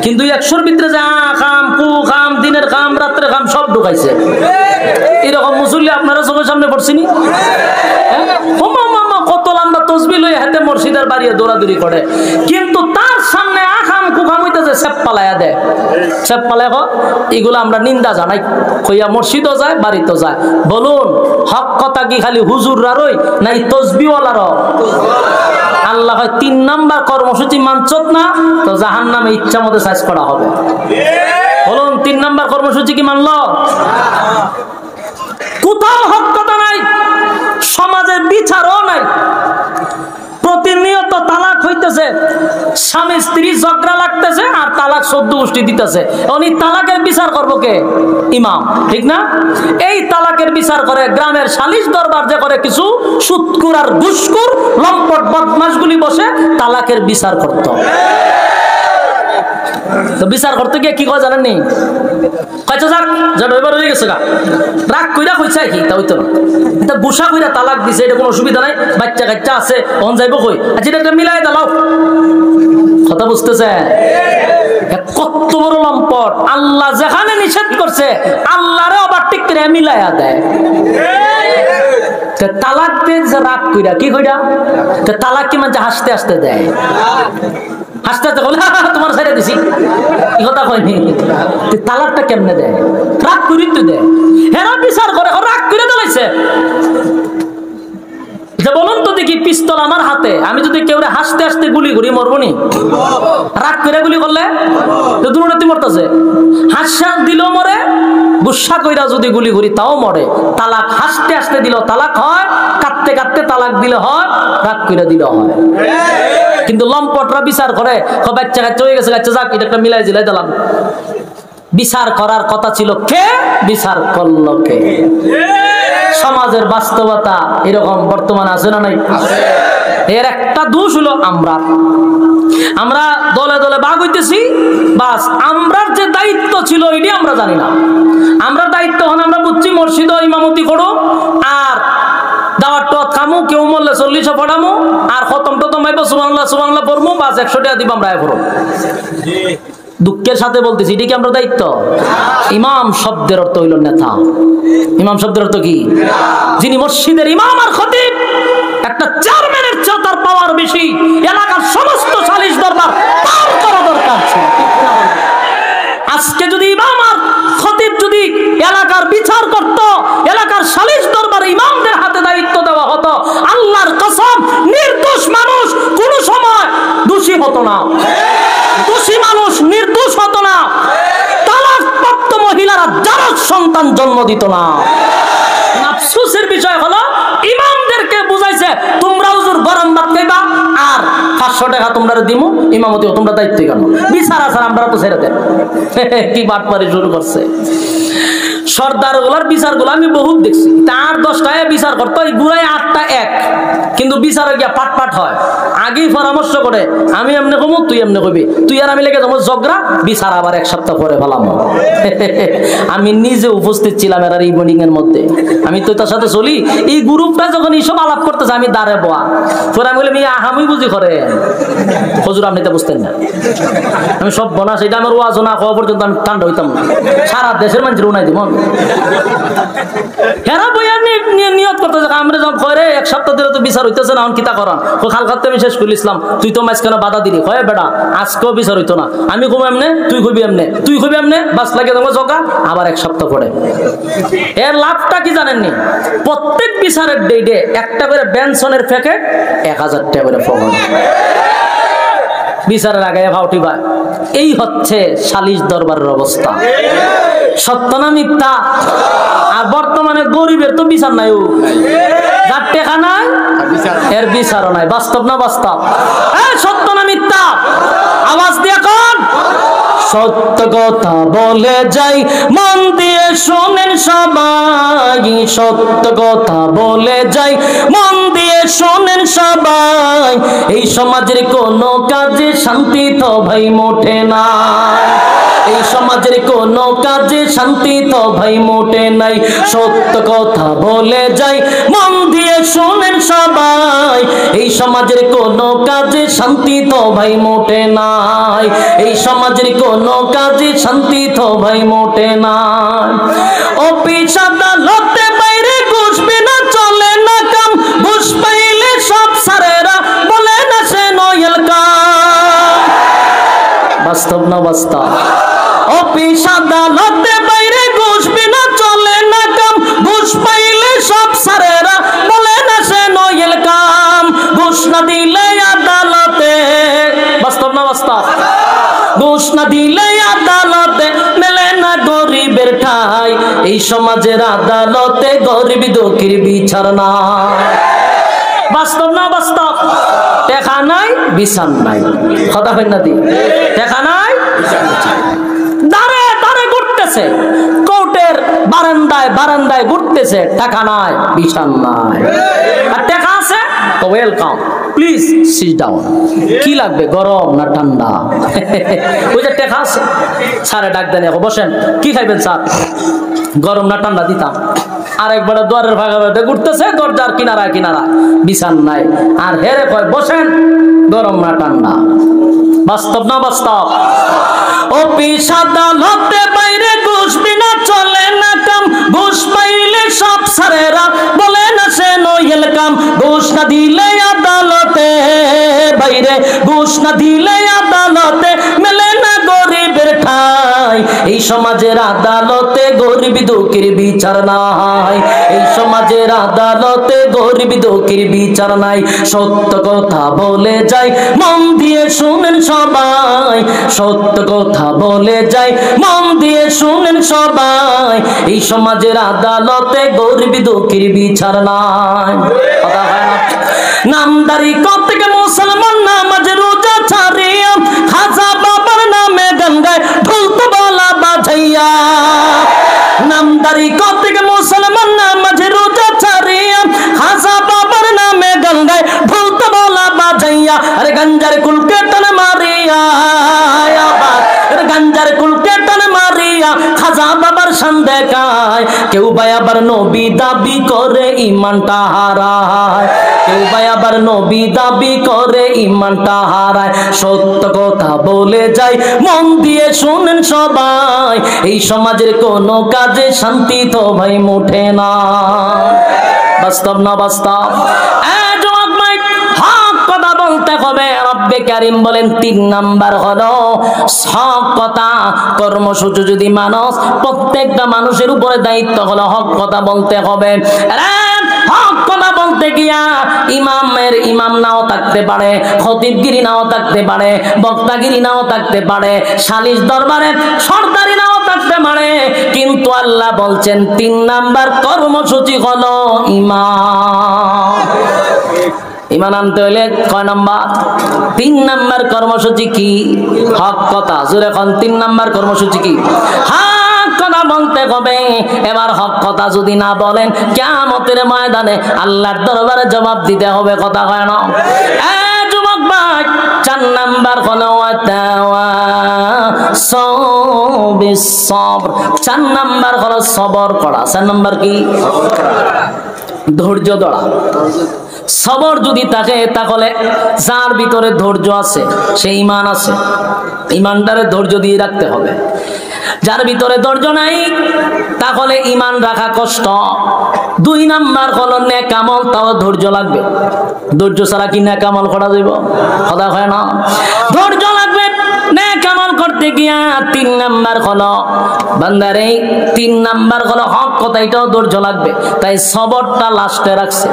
Speaker 1: কিন্তু 100-র ভিতরে যে খাম কু খাম, দিনের খাম রাত্রে খাম সব ঢুকাইছে। এরকম মুসল্লি আপনারা চোখের সামনে পড়ছিনি? কত লম্বা তসবিহ লইয়া হাতে মসজিদের বাড়িয়ে দৌড়াদৌড়ি করে, কিন্তু তার সামনে আখাম কুখাম হইতেছে সেপ পালাইয়া দেয়, সেপ পালায়। এগুলো আমরা নিন্দা জানাই, কইয়া মসজিদও যায়, বাড়িতেও যায়। বলুন হক কথা কি খালি হুজুররারই নাই তসবিহওয়ালার? আল্লাহ হয় 3 নাম্বার কর্মসূচি মানছত না তো জাহান্নামে ইচ্ছা মতো সাইজ করা হবে। বলুন 3 নাম্বার কর্মসূচি কি মানল? কোথাও হক কথা নাই, সমাজের বিচারও নাই। প্রতিনিয়ত তালাক হইতেছে, স্বামী স্ত্রী ঝগড়া লাগতেছে, আর তালাক 14 গোষ্ঠী দিতেছে। উনি তালাকের বিচার করবো কে? ইমাম, ঠিক না? এই তালাকের বিচার করে গ্রামের সালিশ দরবার যে করে কিছু সুৎকুর আর ঘুষখোর লম্পট বদমাশগুলি বসে তালাকের বিচার করত। তো বিচার করতে গিয়ে কি কয় জানেননি? কয়টা যাক যা ড্রাইভার হয়ে গেছে গা, রাগ কইরা কইছে কি তা হইতো না, এটা গুসা কইরা তালাক দিছে, এটা কোনো অসুবিধা নাই, বাচ্চা কাচ্চা আছে, অন যাইবো কই, আচ্ছা এটা মিলাই দাও। কথা বুঝতেছে? কত বড় লম্পট! আল্লাহ যেখানে নিষেধ করছে আল্লাহরে আবার ঠিক করে মিলাইয়া দেয়। তালাক দিয়ে রাগ কইরা কি কইরা তালাক কি মানে হাসতে হাসতে দেয়, হাসতে হাসতে বলে তোমার সাইডে দিছি, এই কথা কয়নি। তালাকটা কেমনে দেয়? রাগ করি তো দেয়, হেরা বিচার করে রাগ করে দিলাইছে। যে বলুন তো দেখি, পিস্তল আমার হাতে, আমি যদি কেউ হাসতে হাসতে গুলি করি মরবো নি? রাগ করে গুলি করলে তো দুর্নীতি মরতেছে। হাসা দিল মরে, গুসা কইরা যদি গুলি করি তাও মরে। তালাক হাসতে হাসতে দিল তালাক হয়, কাঁদতে কাঁদতে তালাক দিলে হয়, রাগ করে দিলে হয়। কিন্তু লম্পটরা বিচার করে, বাচ্চা কাচ্চা হয়ে গেছে, বাচ্চা যাক, এটা একটা মিলাই জিলাই দিলাম। বিচার করার কথা ছিল কে, বিচার করলো কে? সমাজের বাস্তবতা এরকম বর্তমানে আছে না নাই? এর একটা দোষ হলো আমরা দলে দলে ভাগ হইতেছি, বাস আমরার যে দায়িত্ব ছিল এটি আমরা জানি না। আমরা দায়িত্ব হন আমরা বুঝছি মসজিদ ইমামতি করো, আর দাওয়াত টাওয়াত খামু, কেউ মরলে 40 পড়ামু, আর খতম টতম আইব সুবহানাল্লাহ সুবহানাল্লাহ পড়মু, বাস 100 টাকা দিব আমরা পড়ো। দুঃখের সাথে বলতেছি, এটি কি আমরা দায়িত্ব? ইমাম শব্দের অর্থ হইল নেতা। ইমাম শব্দের অর্থ কি? যিনি মসজিদের ইমাম আর খতিব। একটা চেয়ারম্যানের চেয়ে তার পাওয়ার বেশি, এলাকার সমস্ত সালিশ দরবার পার করা দরকার ছিল। আজকে যদি ইমাম আর খতিব যদি এলাকার বিচার করত, এলাকার সালিশ দরবার ইমামদের হাতে দায়িত্ব দেওয়া হতো, আল্লাহর কসম নির্দোষ মানুষ কোন সময় দোষী হতো না, দোষী মানুষ নির্দোষ হতো না, তালাকপ্রাপ্ত মহিলারা জারজ সন্তান জন্ম দিত না। আফসোসের বিষয় হলো ইমামদেরকে বুঝাইছে তোমরা হুজুর গরম ভাত খাইবা আর 500 টাকা তোমরা দিমু, ইমামতি তোমরা দায়িত্ব কেন? বিচার আছে আমরা তো ছেড়ে দেন। কি বাটপারি শুরু করছে। সর্দার গুলার বিচার গুলো আমি বহুত দেখছি, তার 10টায় বিচার করতো, এই গুড়াই 8টা এক, কিন্তু বিচারে গিয়া পাট পাট হয়। আগেই পরামর্শ করে, আমি এমনি কমু তুই এমনি কবি, তুই আর আমি লেগে যাবো ঝগড়া, বিচার আবার 1 সপ্তাহ পরে ফেলাম। আমি নিজে উপস্থিত ছিলাম এর এই মিটিং এর মধ্যে, আমি তো তার সাথে চলি। এই গ্রুপটা যখন এইসব আলাপ করতেছে আমি দাঁড়ে বোয়া, পরে আমি বলি আমি বুঝি করে হুজুর আপনি তো বুঝতেন না, আমি সব বনা সেটা আমার ওয়াজ না খাওয়া পর্যন্ত আমি ঠান্ডা হইতাম না, সারা দেশের মানুষের উনাই দিব। হেরা বইয়া নিয়ত করতেছে আমরা যখন করে 1 সপ্তাহ ধরে তো বিচার হইতেছে না, কিতা করান খাল খাতে আমি শেষ করে ইসলাম, তুই তো মাঝখানে বাধা দিলি, হয় বেটা আজকেও বিচার হইতো না, আমি কবি এমনে তুই কবি এমনে, তুই কবি এমনে, বাস লাগে তোমার জগা, আবার 1 সপ্তাহ পরে। এর লাভটা কি জানেননি? প্রত্যেক বিচারের ডেটে একটা করে বেনসনের প্যাকেট 1000 টাকা করে ফোন, বিচারের আগে ভাউটি ভাই। এই হচ্ছে সালিশ দরবারের অবস্থা। সত্য না মিথ্যা? আর বর্তমানে গরিবের তো বিচার নাই, যার টাকা নাই এর বিচারও নাই। বাস্তব না বাস্তব? সত্য না মিথ্যা? আওয়াজ দিয়ে কোন সত্য কথা বলে যাই, মন দিয়ে শোনেন সবাই, সত্য কথা বলে যাই, মন দিয়ে শোনেন সবাই, এই সমাজের কোনো কাজে শান্তি তো ভাই মোটে না, এই সমাজের কোনো কাজে শান্তি তো ভাই মোটে নাই। সত্য কথা বলে যাই, মন দিয়ে শোনেন সবাই, এই সমাজের কোনো কাজে শান্তি তো ভাই মোটে নাই, এই সমাজের কোনো কাজে শান্তি তো ভাই মোটে নাই। অফিস আদালতে বাইরে ঘুষ বিনা চলে না কাম, ঘুষ পাইলে সব সারেরা বলে না সে নয়েল কাম। বাস্তব না বাস্তব? অফিস আদালতে বাইরে ঘুষ বিনা চলে না কাম, ঘুষ পাইলে সব সারেরা বলে না সে নয়েল কাম, ঘুষ না দিলে আদালতে, বাস্তব না বাস্তব? ঘুষ না দিলে আদালতে মেলে না গরিবের ঠাই, এই সমাজের আদালতে গরিব দুঃখীর বিচার না। বাস্তব না বাস্তব? টাকা নাই বিচার নাই, কথা হয় না দি? টাকা নাই দাঁড়ে দাঁড়ে ঘুরতেছে, কোর্টের বারান্দায় বারান্দায় ঘুরতেছে, টাকা নাই বিচার নাই। আর টাকা আছে তো ওয়েলকাম, প্লিজ সিট ডাউন। কি লাগবে, গরম না ঠান্ডা? ওই যে টাকা আছে, স্যারে ডাক দেন, বসেন, কি খাইবেন স্যার? গরম না ঠান্ডা দিতাম। আর একবার দুয়ারের ভাগা ভাগে ঘুরতেছে, দরজার কিনারা কিনারা, বিচার নাই। আর হেরে কয় বসেন, গরম না ঠান্ডা। বাস্তব না বাস্তব? অফিস আদালতে বাইরে ঘুষ বিনা চলে না কাম, ঘুষ পাইলে সব সারেরা বলে না সে নয়েল কাম, ঘুষ না দিলে আদালতে বাইরে, ঘুষ না দিলে আদালতে মেলে না গরিবের ঠাই, এই এই সমাজের আদালতে গরিব দুঃখীর বিচার নাই, এই সমাজের আদালতে গরিব দুঃখীর বিচার নাই। সত্য কথা বলে যাই মন দিয়ে শুনেন সবাই, সত্য কথা বলে যাই মন দিয়ে শুনেন সবাই, এই সমাজের আদালতে গরিব দুঃখীর বিচার নাই। কথা হয় না? নামদারি থেকে মুসলমান নামাজ রোজা ছাড়িয়া খাজা বাবার নামে গান গায় ঢোল তবলা বাজাইয়া। নামদারি থেকে মুসলমান নামাজ রোজা ছাড়িয়া খাজা বাবার নামে গান গায় ঢোল তবলা বাজাইয়া। আরে গঞ্জার কুলকে টান মারিয়া, গঞ্জার কুলকে টান মারিয়া খাজা বাবার শান দেখায়। কেউ ভাই আবার নবী দাবি করে ইমানটা হারায়, কেউ ভাই আবার নবী দাবি করে ইমানটা হারায়। সত্য কথা বলে যাই মন দিয়ে শুনেন সবাই, এই সমাজের কোন কাজে শান্তি তো ভাই মুঠে না। বাস্তব না বাস্তব? বলতে হবে। রব্বে কারীম বলেন 3 নাম্বার হলো হক কথা। কর্মসূচি যদি মানুষ, প্রত্যেকটা মানুষের উপরে দায়িত্ব হলো হক কথা বলতে হবে। হক কথা বলতে গিয়া ইমাম নাও থাকতে পারে, খতিবগিরি নাও থাকতে পারে, বক্তাগিরি নাও থাকতে পারে, সালিশ দরবারে সরদারি নাও থাকতে পারে, কিন্তু আল্লাহ বলছেন 3 নাম্বার কর্মসূচি হলো ঈমান। ঈমান আনতে হলে কয় নাম্বার? 3 নাম্বার কর্মসূচি কি? হক কথা। জোরে এখন 3 নাম্বার কর্মসূচি কি? হক কথা বলতে হবে। এবার হক কথা যদি না বলেন কিয়ামতের ময়দানে আল্লাহর দরবারে জবাব দিতে হবে। কথা হয় না? যুবক ভাই, 4 নাম্বার হলো সবর। 4 নাম্বার হলো সবর করা। 4 নাম্বার কি? ধৈর্য ধরা। সবর যদি থাকে তাহলে যার ভিতরে ধৈর্য আছে সে ঈমান আছে, ঈমানটারে ধৈর্য দিয়ে রাখতে হবে। যার ভিতরে ধৈর্য নাই তাহলে ঈমান রাখা কষ্ট। 2 নাম্বার হলো নেক আমল, তাও ধৈর্য লাগবে। ধৈর্য ছাড়া কি নেক আমল করা যাবে? কথা হয় না? ধৈর্য লাগবে নেক আমল করতে গিয়া। 3 নাম্বার হলো বান্দারে, 3 নাম্বার হলো হক কথা, এটাও ধৈর্য লাগবে। তাই সবরটা লাস্টে রাখছে।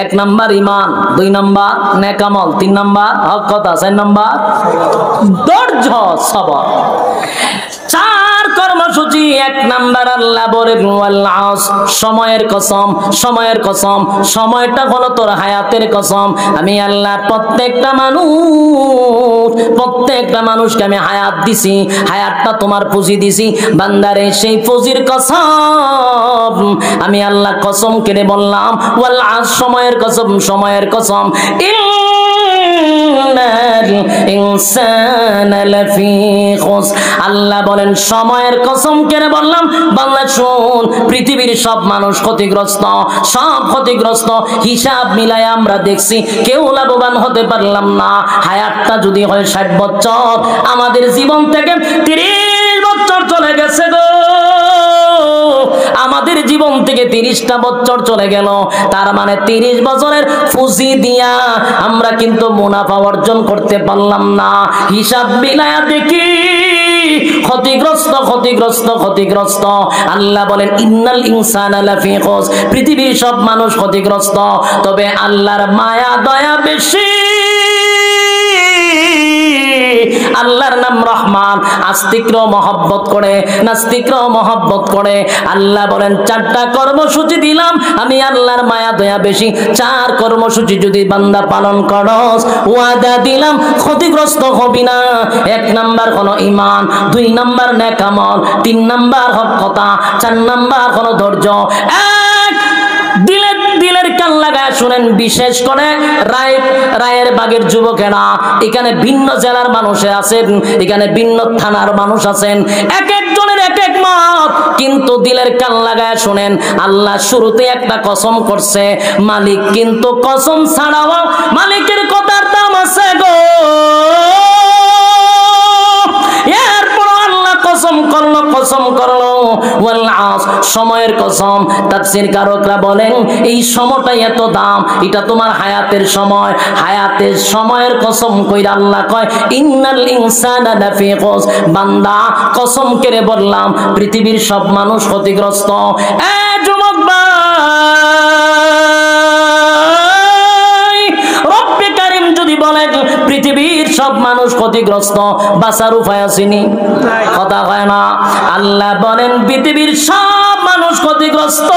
Speaker 1: 1 নাম্বার ঈমান, 2 নাম্বার নেক আমল, 3 নাম্বার হক কথা, 4 নাম্বার ধৈর্য সবর। 4 কর্মসূচি। 1 নাম্বার আল্লাহ বলেন সময়ের কসম, সময়ের কসম। সময়টা হলো তোর হায়াতের কসম। আমি আল্লাহ প্রত্যেকটা মানুষকে আমি হায়াত দিছি, হায়াতটা তোমার পুঁজি দিছি বান্দারে, সেই পুঁজির কসম আমি আল্লাহ কসম কেড়ে বললাম ওয়াল আস, সময়ের কসম, সময়ের কসম। আল্লাহ বলেন সময়ের কসম কেড়ে বললাম বান্দা শুন, পৃথিবীর সব মানুষ ক্ষতিগ্রস্ত, সব ক্ষতিগ্রস্ত। হিসাব মিলাই আমরা দেখছি কেউ লাভবান হতে পারলাম না। হায়াতটা যদি হয় 60 বছর, আমাদের জীবন থেকে 30 বছর চলে গেছে গো। আমাদের জীবন থেকে 30টা বছর চলে গেল। তার মানে 30 বছরের পুঁজি দিয়া আমরা কিন্তু মুনাফা অর্জন করতে পারলাম না। হিসাব মিলায়া দেখি ক্ষতিগ্রস্ত, ক্ষতিগ্রস্ত, ক্ষতিগ্রস্ত। আল্লাহ বলেন ইন্নাল ইনসানা লাফি খুসর, পৃথিবীর সব মানুষ ক্ষতিগ্রস্ত, তবে আল্লাহর মায়া দয়া বেশি। আল্লাহর নাম রহমান, আস্তিকরাও মহব্বত করে, নাস্তিকরাও মহব্বত করে। আল্লাহ বলেন 4টা কর্মসূচি দিলাম, আমি আল্লাহর মায়া দয়া বেশি। 4 কর্মসূচি যদি বান্দা পালন করস, ওয়াদা দিলাম ক্ষতিগ্রস্ত হবি না। 1 নাম্বার হলো ঈমান, 2 নাম্বার নেক আমল, 3 নাম্বার হক কথা, 4 নাম্বার হলো ধৈর্য। দিলের কান লাগায় শুনেন, বিশেষ করে রায়ের বাগের যুবকেরা, এখানে ভিন্ন জেলার মানুষ আছেন, এখানে ভিন্ন থানার মানুষ আছেন, এক একজনের এক এক মত, কিন্তু দিলের কান লাগায় শুনেন। আল্লাহ শুরুতে একটা কসম করছে, মালিক কিন্তু কসম ছাড়াও মালিকের কথার দাম আছে গো। এরপর আল্লাহ কসম করলো, কসম করলো, ওয়াল আস, সময়ের কসম। তাফসীর কারকরা বলেন এই সময়টাই এত দাম, এটা তোমার হায়াতের সময়। হায়াতের সময়ের কসম কইরা আল্লাহ কয় ইন্নাল ইনসানা লাফি খুস, বান্দা কসম করে বললাম পৃথিবীর সব মানুষ ক্ষতিগ্রস্ত। এ যুবক ভাই, রব্বে কারীম যদি বলেন পৃথিবীর সব মানুষ ক্ষতিগ্রস্ত, বাঁচার উপায় আসেনি? কথা হয় না। আল্লাহ বলেন পৃথিবীর সব মানুষ ক্ষতিগ্রস্ত,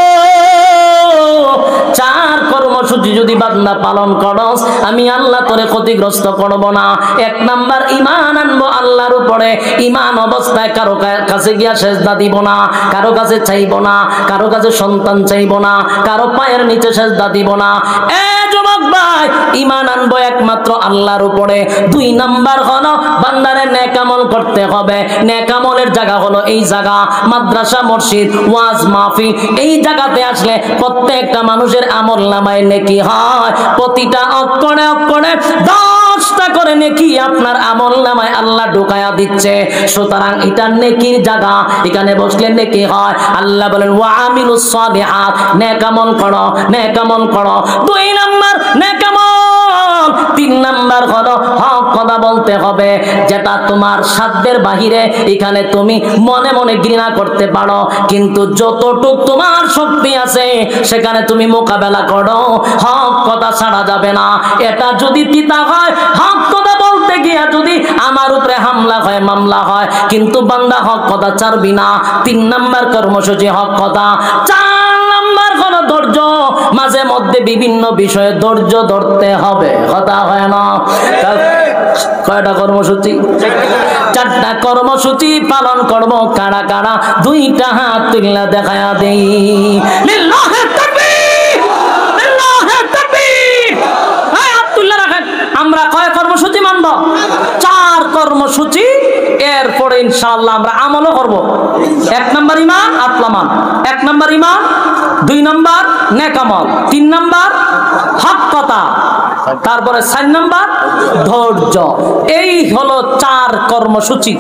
Speaker 1: চার কর্মসূচি যদি বান্দা পালন করস, আমি আল্লাহ তোরে ক্ষতিগ্রস্ত করব না। এক নাম্বার, ঈমান আনবো আল্লাহর উপরে। ঈমান অবস্থায় কারো কাছে গিয়া সেজদা দিব না, কারো কাছে চাইব না, কারো কাছে সন্তান চাইব না, কারো পায়ের নিচে সেজদা দিব না। এ যুবক ভাই, ঈমান আনবো একমাত্র আল্লাহর উপরে। দুই নাম্বার হলো বান্দারে নেক আমল করতে হবে। নেক আমলের জায়গা হলো এই জায়গা, মাদ্রাসা, মসজিদ, ওয়াজ মাহফিল। এই জায়গাতে আসলে প্রত্যেকটা মানুষের আমল নামায় নেকি হয়, প্রতিটা অক্ষরে অক্ষরে 10টা করে নেকি আপনার আমল নামায় আল্লাহ ঢুকায়া দিচ্ছে। সুতরাং এটা নেকির জায়গা, এখানে বসলে নেকি হয়। আল্লাহ বলেন ওয়া আমিলুস সালিহাত, নেক আমল করো, নেক আমল করো। দুই নাম্বার নেক আমল। তিন নাম্বার হলো হক কথা বলতে হবে, যেটা তোমার সাধ্যের বাহিরে। এখানে তুমি মনে মনে ঘৃণা করতে পারো, কিন্তু যতটুক তোমার শক্তি আছে সেখানে তুমি মোকাবেলা করো। হক কথা ছাড়া যাবে না। এটা যদি তিতা হয়, হক কথা বলতে গিয়া যদি আমার উপরে হামলা হয়, মামলা হয়, কিন্তু বান্দা হক কথা ছাড়বি না। 3 নাম্বার কর্মসূচি হক কথা। 4 নাম্বার হলো ধৈর্য। মাঝে মধ্যে বিভিন্ন বিষয়ে ধৈর্য ধরতে হবে, কথা হয় না। কয়টা কর্মসূচি? 4টা কর্মসূচি পালন করব। কারা কারা? 2টা হাত তুললা দেখায়া দেই। লিল্লাহি তাকবীর, লিল্লাহি তাকবীর। এই হাত তুললা রাখেন। আমরা কয় কর্মসূচি মানব? 4 কর্মসূচি। এরপরে ইনশাআল্লাহ আমরা আমলও করব। 1 নাম্বার ঈমান, আত্মামান। 1 নাম্বার ঈমান, 2 নাম্বার নেক আমল, 3 নাম্বার হক কথা, তারপরে 4 নাম্বার ধৈর্য। এই হলো 4 কর্মসূচি।